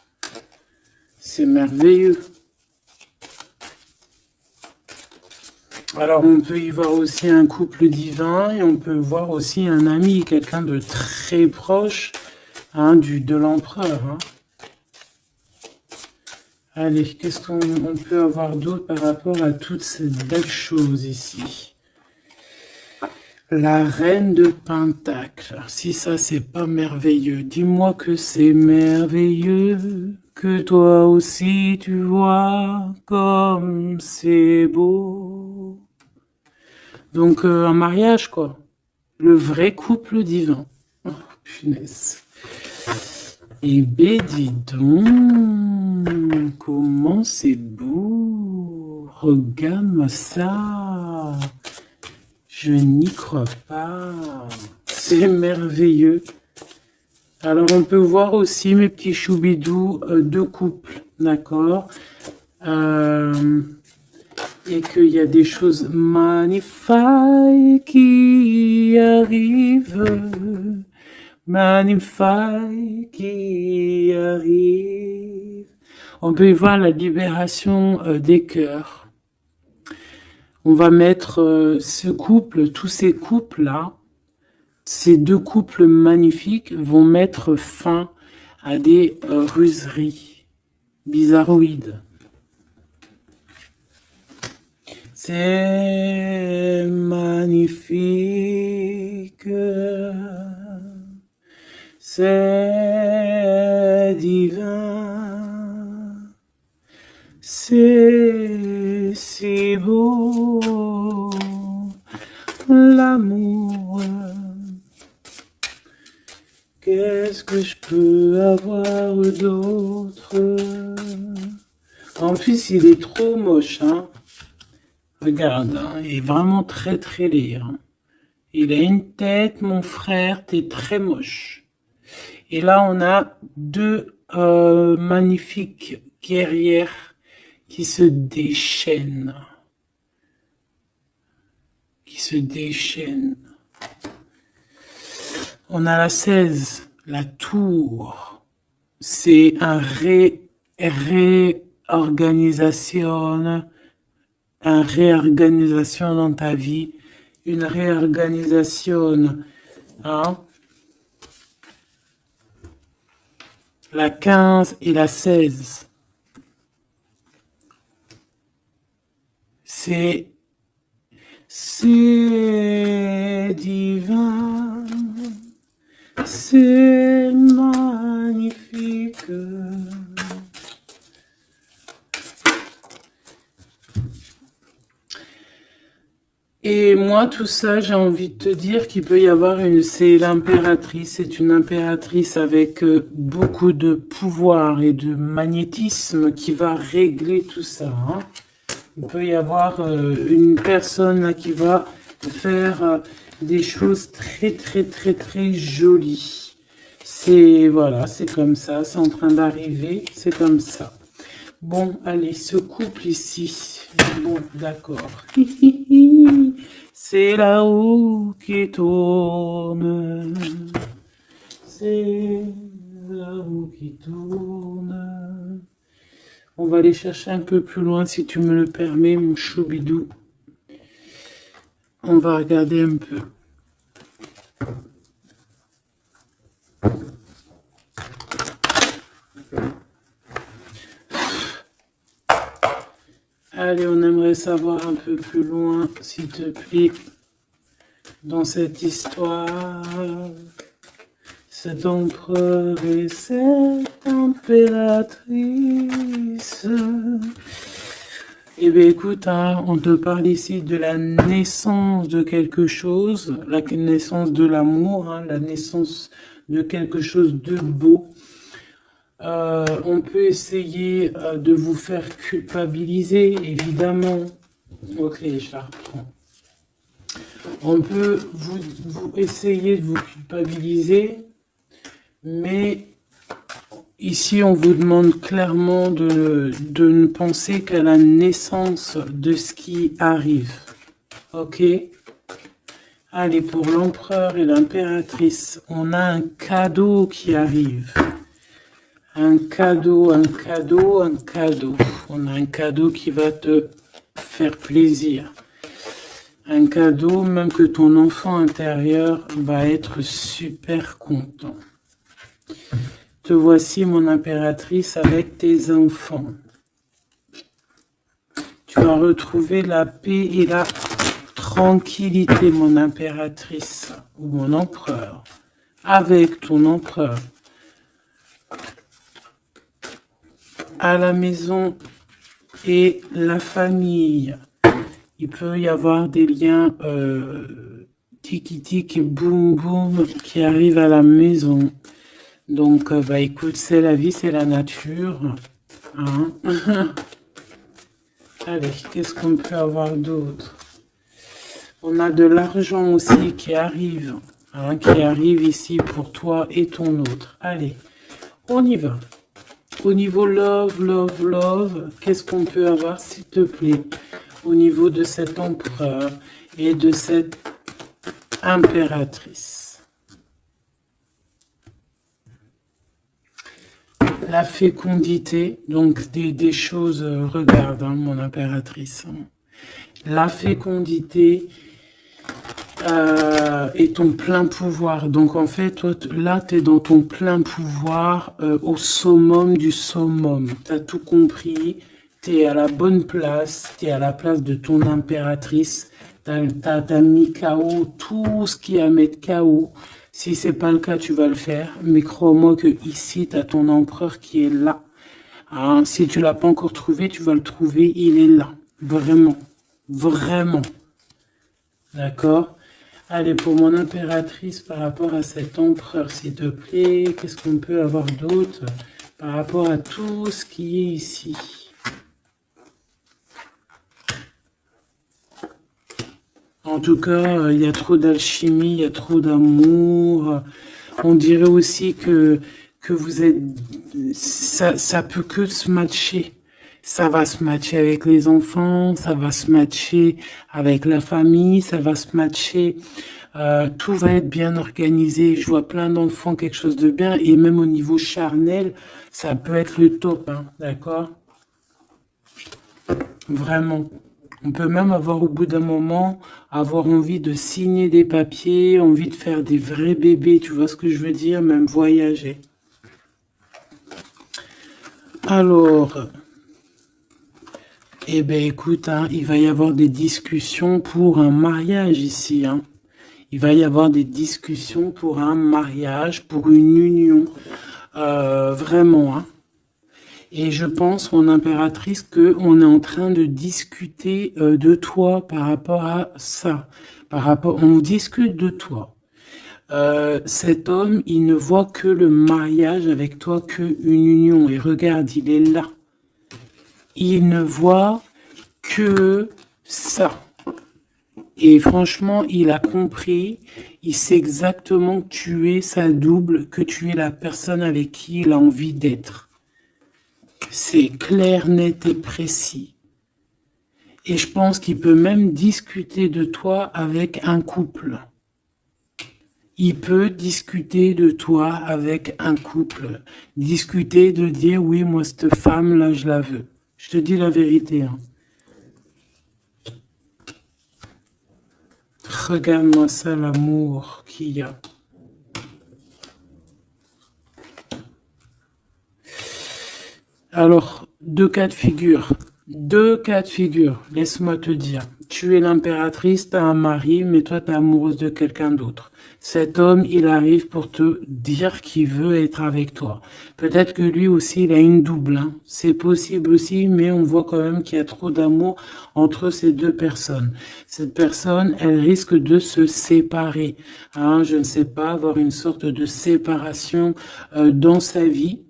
Speaker 1: C'est merveilleux. Alors, on peut y voir aussi un couple divin et on peut voir aussi un ami, quelqu'un de très proche hein, de l'empereur. Hein. Allez, qu'est-ce qu'on peut avoir d'autre par rapport à toutes ces belles choses ici? La reine de Pentacle. Si ça, c'est pas merveilleux, dis-moi que c'est merveilleux. Que toi aussi, tu vois comme c'est beau. Donc, un mariage, quoi. Le vrai couple divin. Oh, punaise. Eh ben, dis donc, comment c'est beau. Regarde-moi ça. Je n'y crois pas. C'est merveilleux. Alors, on peut voir aussi, mes petits choubidous, deux couples, d'accord et qu'il y a des choses magnifiques qui arrivent, magnifiques qui arrivent. On peut y voir la libération des cœurs. On va mettre ce couple, tous ces couples-là, ces deux couples magnifiques vont mettre fin à des ruseries bizarroïdes. C'est magnifique, c'est divin, c'est si beau, l'amour. Qu'est-ce que je peux avoir d'autre? En plus, il est trop moche, hein. Regarde, hein, il est vraiment très très laid. Hein. Il a une tête, mon frère, t'es très moche. Et là, on a deux magnifiques guerrières qui se déchaînent. On a la 16, la tour. C'est un réorganisation dans ta vie, une réorganisation. Hein? La 15 et la 16. C'est divin, c'est magnifique. Et moi, tout ça, j'ai envie de te dire qu'il peut y avoir c'est l'impératrice, c'est une impératrice avec beaucoup de pouvoir et de magnétisme qui va régler tout ça. Hein. Il peut y avoir une personne là, qui va faire des choses très, très, très, très jolies. Voilà, c'est comme ça, c'est en train d'arriver, c'est comme ça. Bon, allez, ce couple ici, bon, d'accord. C'est la roue qui tourne. C'est la roue qui tourne. On va aller chercher un peu plus loin, si tu me le permets, mon choubidou. On va regarder un peu. Allez, on aimerait savoir un peu plus loin, s'il te plaît, dans cette histoire. Cet empereur et cette impératrice. Eh bien, écoute, hein, on te parle ici de la naissance de quelque chose, la naissance de l'amour, hein, la naissance de quelque chose de beau. On peut essayer de vous faire culpabiliser, évidemment. Ok, je la reprends. On peut vous essayer de vous culpabiliser, mais ici, on vous demande clairement de ne penser qu'à la naissance de ce qui arrive. Ok? Allez, pour l'empereur et l'impératrice, on a un cadeau qui arrive. Un cadeau, un cadeau, un cadeau. On a un cadeau qui va te faire plaisir. Un cadeau, même que ton enfant intérieur va être super content. Te voici, mon impératrice, avec tes enfants. Tu vas retrouver la paix et la tranquillité, mon impératrice, ou mon empereur, avec ton empereur. À la maison et la famille. Il peut y avoir des liens tiki-tic et boum-boum qui arrivent à la maison. Donc, bah écoute, c'est la vie, c'est la nature. Hein. Allez, qu'est-ce qu'on peut avoir d'autre? On a de l'argent aussi qui arrive. Hein, qui arrive ici pour toi et ton autre. Allez, on y va. Au niveau love, love, love, qu'est-ce qu'on peut avoir, s'il te plaît, au niveau de cet empereur et de cette impératrice? La fécondité, donc des choses, regarde, hein, mon impératrice. La fécondité et ton plein pouvoir. Donc en fait, toi, là, tu es dans ton plein pouvoir au summum du summum. Tu as tout compris, tu es à la bonne place, tu es à la place de ton impératrice. Tu as mis KO tout ce qui est à mettre KO. Si c'est pas le cas, tu vas le faire. Mais crois-moi que ici, tu as ton empereur qui est là. Hein, si tu l'as pas encore trouvé, tu vas le trouver. Il est là. Vraiment. Vraiment. D'accord? Allez, pour mon impératrice, par rapport à cet empereur, s'il te plaît, qu'est-ce qu'on peut avoir d'autre par rapport à tout ce qui est ici? En tout cas, il y a trop d'alchimie, il y a trop d'amour. On dirait aussi que vous êtes... Ça peut que se matcher. Ça va se matcher avec les enfants, ça va se matcher avec la famille, ça va se matcher. Tout va être bien organisé. Je vois plein d'enfants, quelque chose de bien. Et même au niveau charnel, ça peut être le top, hein, d'accord? Vraiment. On peut même avoir au bout d'un moment, avoir envie de signer des papiers, envie de faire des vrais bébés, tu vois ce que je veux dire? Même voyager. Alors... Eh bien, écoute, hein, il va y avoir des discussions pour un mariage ici. Hein. Il va y avoir des discussions pour un mariage, pour une union. Vraiment. Hein. Et je pense, mon impératrice, qu'on est en train de discuter de toi par rapport à ça. On discute de toi. Cet homme, il ne voit que le mariage avec toi, qu'une union. Et regarde, il est là. Il ne voit que ça. Et franchement, il a compris, il sait exactement que tu es sa double, que tu es la personne avec qui il a envie d'être. C'est clair, net et précis. Et je pense qu'il peut même discuter de toi avec un couple. Il peut discuter de toi avec un couple. Discuter de dire, oui, moi, cette femme-là, je la veux. Je te dis la vérité. Hein. Regarde-moi ça, l'amour qu'il y a. Alors, deux cas de figure. Deux cas de figure. Laisse-moi te dire. Tu es l'impératrice, tu as un mari, mais toi, tu es amoureuse de quelqu'un d'autre. Cet homme, il arrive pour te dire qu'il veut être avec toi. Peut-être que lui aussi, il a une double. Hein. C'est possible aussi, mais on voit quand même qu'il y a trop d'amour entre ces deux personnes. Cette personne, elle risque de se séparer. Hein, je ne sais pas, avoir une sorte de séparation dans sa vie.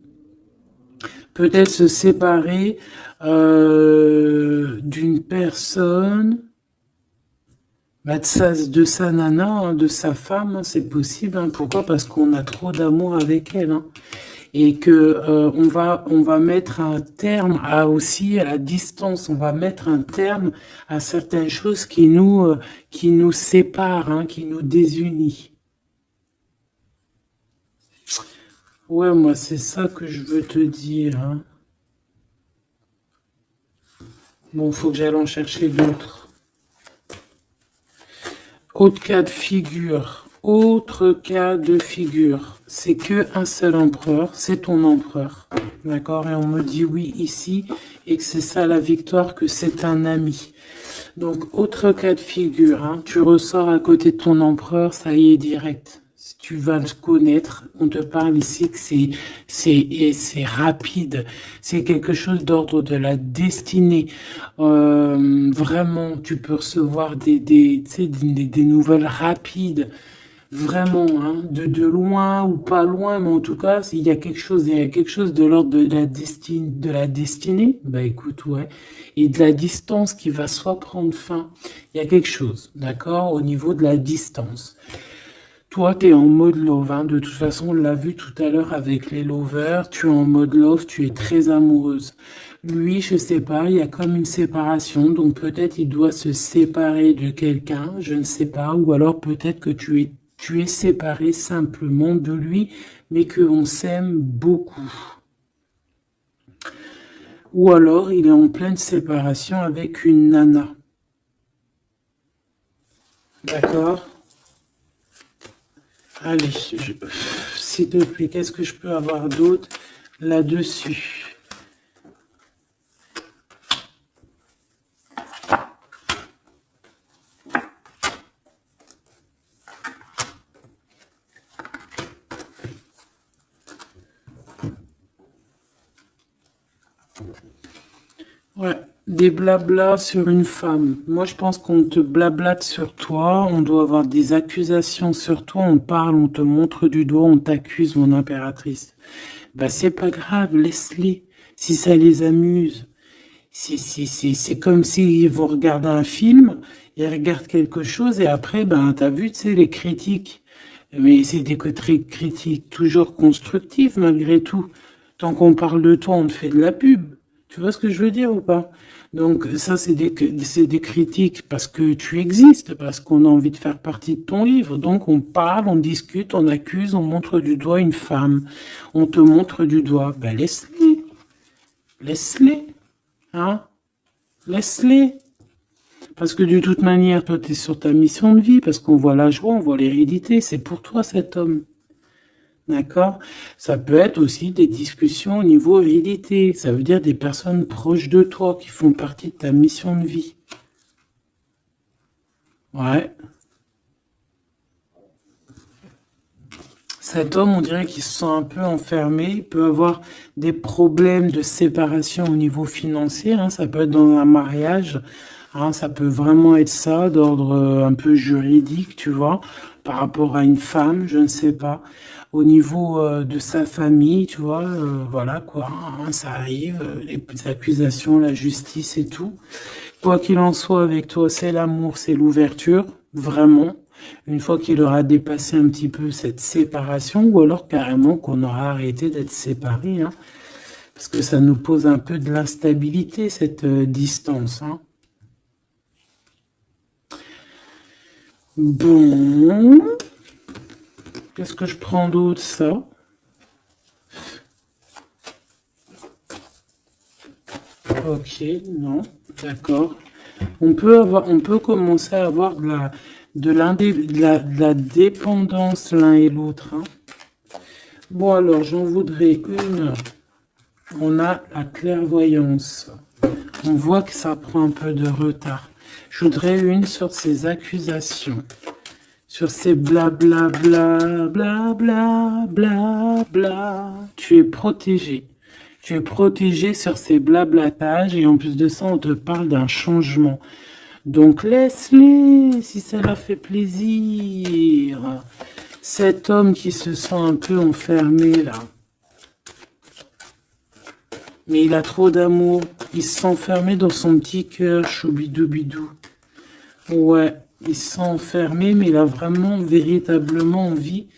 Speaker 1: Peut-être se séparer d'une personne, bah, de sa nana, hein, de sa femme, hein, c'est possible. Hein. Pourquoi? Parce qu'on a trop d'amour avec elle. Hein. Et que on va mettre un terme aussi à la distance. On va mettre un terme à certaines choses qui nous séparent, hein, qui nous désunissent. Ouais, moi, c'est ça que je veux te dire. Hein. Bon, faut que j'aille en chercher d'autres. Autre cas de figure. Autre cas de figure. C'est que un seul empereur, c'est ton empereur. D'accord? Et on me dit oui ici, et que c'est ça la victoire, que c'est un ami. Donc, autre cas de figure. Hein, tu ressors à côté de ton empereur, ça y est, direct. Tu vas le connaître. On te parle ici que c'est rapide. C'est quelque chose d'ordre de la destinée. Vraiment, tu peux recevoir des nouvelles rapides. Vraiment, hein, de loin ou pas loin, mais en tout cas, il y a quelque chose de l'ordre de la destinée. Bah écoute, ouais. Et de la distance qui va soit prendre fin. Il y a quelque chose, d'accord, au niveau de la distance. Toi, tu es en mode love, hein. De toute façon, on l'a vu tout à l'heure avec les lovers. Tu es en mode love, tu es très amoureuse. Lui, je sais pas, il y a comme une séparation, donc peut-être il doit se séparer de quelqu'un, je ne sais pas, ou alors peut-être que tu es séparé simplement de lui, mais qu'on s'aime beaucoup. Ou alors il est en pleine séparation avec une nana. D'accord? Allez, s'il te plaît, qu'est-ce que je peux avoir d'autre là-dessus? Ouais, des blablas sur une femme. Moi, je pense qu'on te blablate sur toi, on doit avoir des accusations sur toi, on parle, on te montre du doigt, on t'accuse, mon impératrice. Bah, c'est pas grave, laisse-les, si ça les amuse. C'est comme s'ils vont regarder un film, ils regardent quelque chose et après, ben, t'as vu, tu sais, les critiques. Mais c'est des critiques toujours constructives malgré tout. Tant qu'on parle de toi, on te fait de la pub. Tu vois ce que je veux dire ou pas? Donc ça, c'est des critiques parce que tu existes, parce qu'on a envie de faire partie de ton livre. Donc on parle, on discute, on accuse, on montre du doigt une femme. On te montre du doigt. Ben laisse-les. Laisse-les. Hein? Laisse-les. Parce que de toute manière, toi, tu es sur ta mission de vie, parce qu'on voit la joie, on voit l'hérédité. C'est pour toi cet homme. D'accord? Ça peut être aussi des discussions au niveau hérédité. Ça veut dire des personnes proches de toi qui font partie de ta mission de vie. Ouais. Cet homme, on dirait qu'il se sent un peu enfermé. Il peut avoir des problèmes de séparation au niveau financier. Hein. Ça peut être dans un mariage. Hein, ça peut vraiment être ça, d'ordre un peu juridique, tu vois, par rapport à une femme, je ne sais pas. Au niveau de sa famille, tu vois, voilà quoi, hein, ça arrive, les accusations, la justice et tout. Quoi qu'il en soit avec toi, c'est l'amour, c'est l'ouverture, vraiment. Une fois qu'il aura dépassé un petit peu cette séparation, ou alors carrément qu'on aura arrêté d'être séparés, hein, parce que ça nous pose un peu de l'instabilité, cette distance, hein. Bon. Qu'est-ce que je prends d'autre, ça? Ok, non, d'accord. On peut commencer à avoir de la dépendance l'un et l'autre, hein. Bon, alors, j'en voudrais une. On a la clairvoyance. On voit que ça prend un peu de retard. Je voudrais une sur ces accusations. Sur ces blabla, bla, bla, bla, bla, bla. Tu es protégé. Tu es protégé sur ces blablatages et en plus de ça, on te parle d'un changement. Donc laisse-les si ça leur fait plaisir. Cet homme qui se sent un peu enfermé là. Mais il a trop d'amour. Il se sent enfermé dans son petit cœur, choubidou-bidou. Ouais, il se sent enfermé, mais il a vraiment, véritablement envie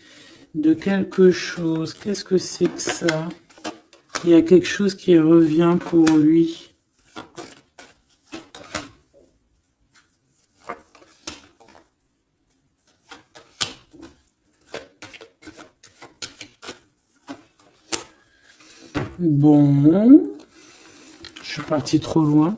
Speaker 1: de quelque chose. Qu'est-ce que c'est que ça? Il y a quelque chose qui revient pour lui. Bon, je suis parti trop loin.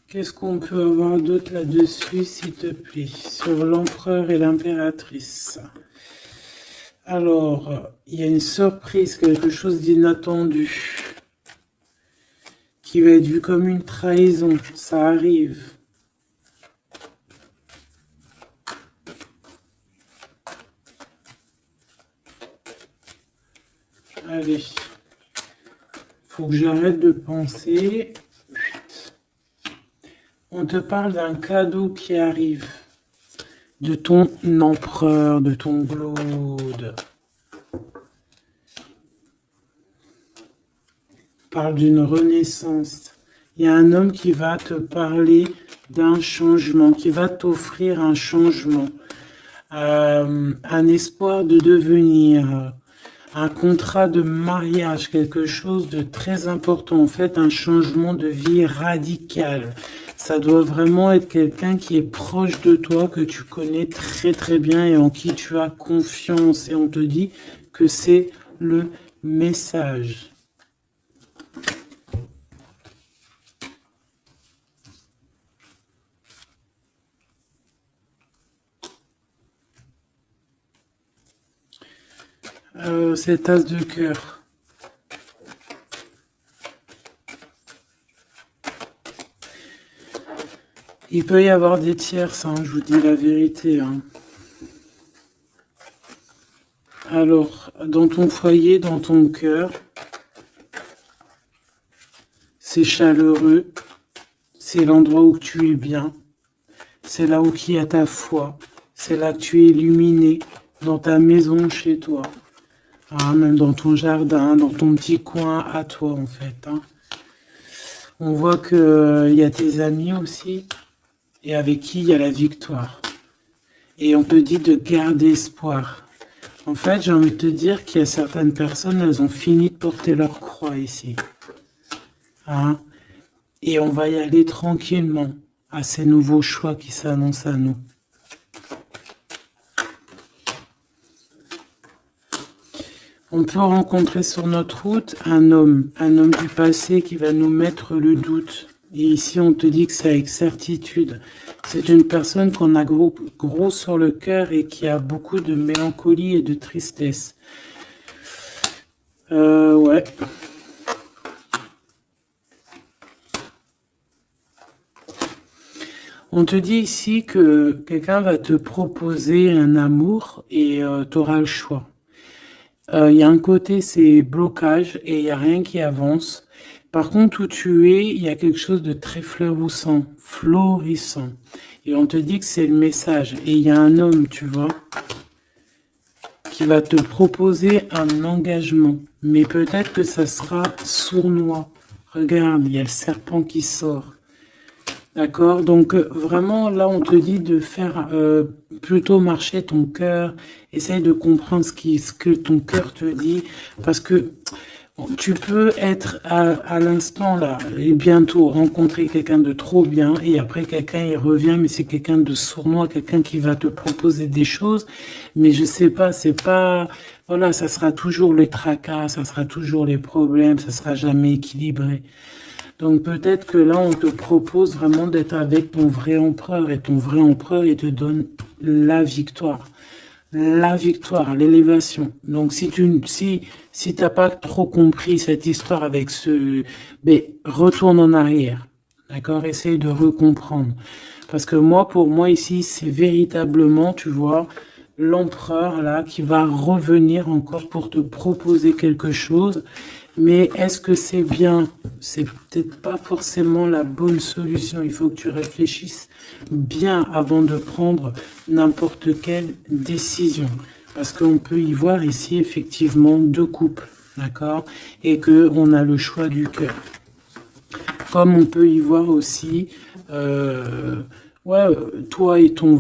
Speaker 1: Qu'est-ce qu'on peut avoir d'autre là-dessus, s'il te plaît, sur l'empereur et l'impératrice? Alors, il y a une surprise, quelque chose d'inattendu, qui va être vu comme une trahison. Ça arrive. Allez, faut que j'arrête de penser. On te parle d'un cadeau qui arrive. De ton empereur, de ton Claude. Parle d'une renaissance. Il y a un homme qui va te parler d'un changement, qui va t'offrir un changement, un espoir de devenir, un contrat de mariage, quelque chose de très important, en fait, un changement de vie radical. Ça doit vraiment être quelqu'un qui est proche de toi, que tu connais très très bien et en qui tu as confiance. Et on te dit que c'est le message. Cette as de cœur. Il peut y avoir des tierces, hein, je vous dis la vérité, hein. Alors, dans ton foyer, dans ton cœur, c'est chaleureux, c'est l'endroit où tu es bien, c'est là où il y a ta foi, c'est là que tu es illuminé, dans ta maison, chez toi, hein, même dans ton jardin, dans ton petit coin à toi, en fait, hein. On voit qu'il y a tes amis aussi, et avec qui il y a la victoire. Et on te dit de garder espoir. En fait, j'ai envie de te dire qu'il y a certaines personnes, elles ont fini de porter leur croix ici. Hein? Et on va y aller tranquillement à ces nouveaux choix qui s'annoncent à nous. On peut rencontrer sur notre route un homme du passé qui va nous mettre le doute. Et ici, on te dit que c'est avec certitude. C'est une personne qu'on a gros sur le cœur et qui a beaucoup de mélancolie et de tristesse. Ouais. On te dit ici que quelqu'un va te proposer un amour et tu auras le choix. Il y a un côté, c'est blocage et il n'y a rien qui avance. Par contre, où tu es, il y a quelque chose de très florissant. Et on te dit que c'est le message. Et il y a un homme, tu vois, qui va te proposer un engagement. Mais peut-être que ça sera sournois. Regarde, il y a le serpent qui sort. D'accord? Donc, vraiment, là, on te dit de faire plutôt marcher ton cœur. Essaye de comprendre ce que ton cœur te dit. Parce que Tu peux être à l'instant là et bientôt rencontrer quelqu'un de trop bien et après quelqu'un il revient mais c'est quelqu'un de sournois, quelqu'un qui va te proposer des choses mais je sais pas, c'est pas voilà, ça sera toujours les tracas, ça sera toujours les problèmes, ça sera jamais équilibré. Donc peut-être que là on te propose vraiment d'être avec ton vrai empereur et ton vrai empereur il te donne la victoire. La victoire, l'élévation. Donc si t'as pas trop compris cette histoire avec ce, ben retourne en arrière, d'accord? Essaye de recomprendre. Parce que moi, pour moi ici, c'est véritablement, tu vois, l'empereur là qui va revenir encore pour te proposer quelque chose. Mais est-ce que c'est bien? C'est peut-être pas forcément la bonne solution. Il faut que tu réfléchisses bien avant de prendre n'importe quelle décision. Parce qu'on peut y voir ici effectivement deux couples, d'accord? Et que on a le choix du cœur. Comme on peut y voir aussi, ouais, toi et ton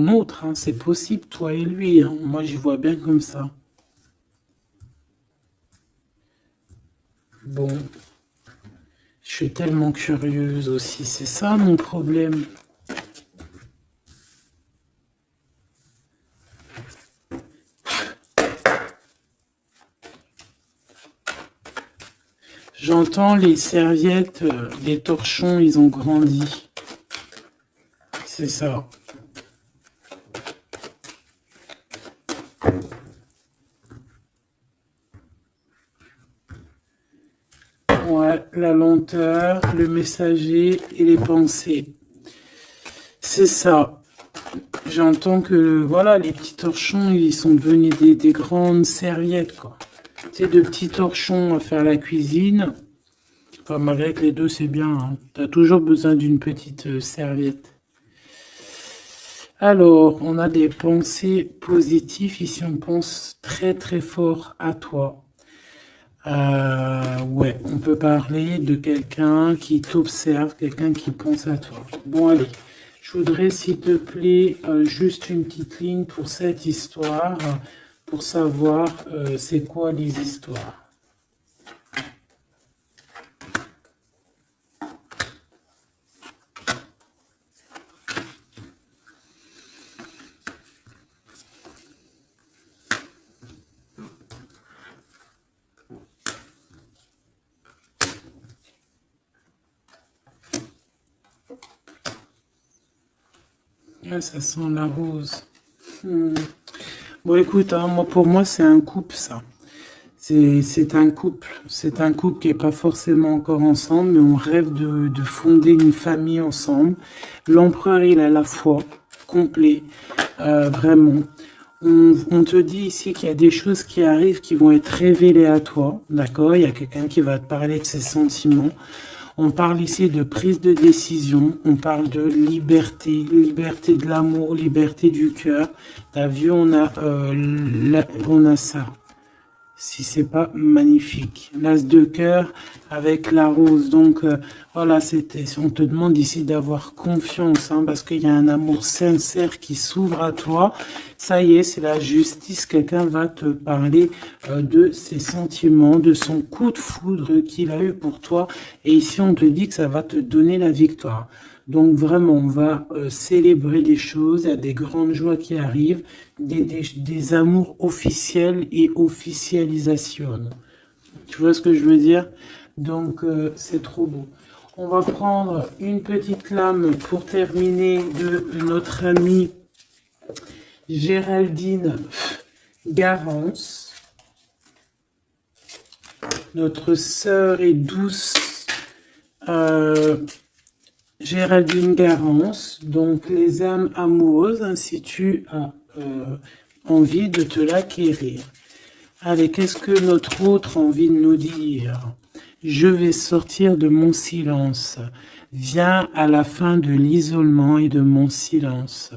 Speaker 1: autre, hein, c'est possible, toi et lui. Hein. Moi, j'y vois bien comme ça. Bon, je suis tellement curieuse aussi, c'est ça mon problème. J'entends les serviettes, les torchons, ils ont grandi. C'est ça. Ouais, la lenteur, le messager et les pensées. C'est ça. J'entends que, voilà, les petits torchons, ils sont devenus des grandes serviettes, quoi. Tu sais, de petits torchons à faire la cuisine. Enfin, malgré que les deux, c'est bien. Hein. Tu as toujours besoin d'une petite serviette. Alors, on a des pensées positives. Ici, on pense très, très fort à toi. Ouais, on peut parler de quelqu'un qui t'observe, quelqu'un qui pense à toi. Bon, allez. Je voudrais, s'il te plaît, juste une petite ligne pour cette histoire, pour savoir c'est quoi les histoires. Ouais, ça sent la rose. Bon, écoute, hein, moi, pour moi, c'est un couple, ça. C'est un couple. C'est un couple qui n'est pas forcément encore ensemble, mais on rêve de fonder une famille ensemble. L'empereur, il a la foi, complet, vraiment. On te dit ici qu'il y a des choses qui arrivent qui vont être révélées à toi, d'accord? Il y a quelqu'un qui va te parler de ses sentiments. On parle ici de prise de décision, on parle de liberté, liberté de l'amour, liberté du cœur. T'as vu, on a ça. Si c'est pas magnifique. L'as de cœur avec la rose. Donc voilà, on te demande ici d'avoir confiance, hein, parce qu'il y a un amour sincère qui s'ouvre à toi. Ça y est, c'est la justice. Quelqu'un va te parler de ses sentiments, de son coup de foudre qu'il a eu pour toi. Et ici, on te dit que ça va te donner la victoire. Donc vraiment, on va célébrer les choses, il y a des grandes joies qui arrivent, des amours officiels et officialisation. Tu vois ce que je veux dire? Donc c'est trop beau. On va prendre une petite lame pour terminer de notre amie Géraldine Garance, notre sœur et douce Géraldine Garance, donc les âmes amoureuses, hein, si tu as envie de te l'acquérir. Allez, qu'est-ce que notre autre a envie de nous dire? Je vais sortir de mon silence. Viens à la fin de l'isolement et de mon silence.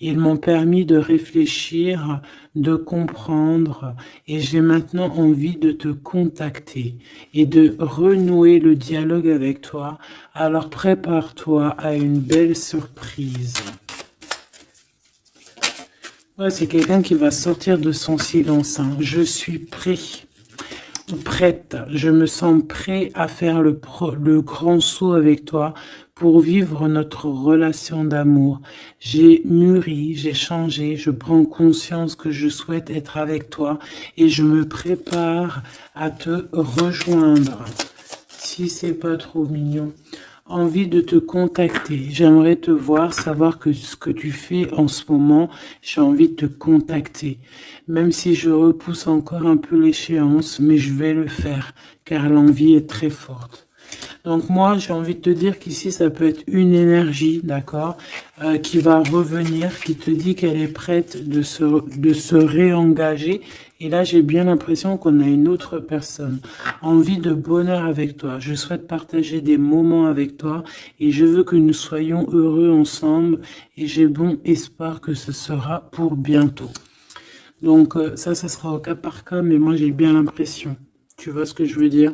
Speaker 1: Ils m'ont permis de réfléchir, de comprendre, et j'ai maintenant envie de te contacter et de renouer le dialogue avec toi. Alors prépare-toi à une belle surprise. Ouais, c'est quelqu'un qui va sortir de son silence. Hein. Je suis prêt. prête, je me sens prêt à faire le grand saut avec toi pour vivre notre relation d'amour. J'ai mûri, j'ai changé, je prends conscience que je souhaite être avec toi et je me prépare à te rejoindre. Si c'est pas trop mignon. Envie de te contacter. J'aimerais te voir, savoir que ce que tu fais en ce moment, j'ai envie de te contacter. Même si je repousse encore un peu l'échéance, mais je vais le faire, car l'envie est très forte. Donc moi, j'ai envie de te dire qu'ici, ça peut être une énergie, d'accord, qui va revenir, qui te dit qu'elle est prête de se réengager. Et là, j'ai bien l'impression qu'on a une autre personne. Envie de bonheur avec toi. Je souhaite partager des moments avec toi et je veux que nous soyons heureux ensemble. Et j'ai bon espoir que ce sera pour bientôt. Donc ça sera au cas par cas, mais moi, j'ai bien l'impression. Tu vois ce que je veux dire ?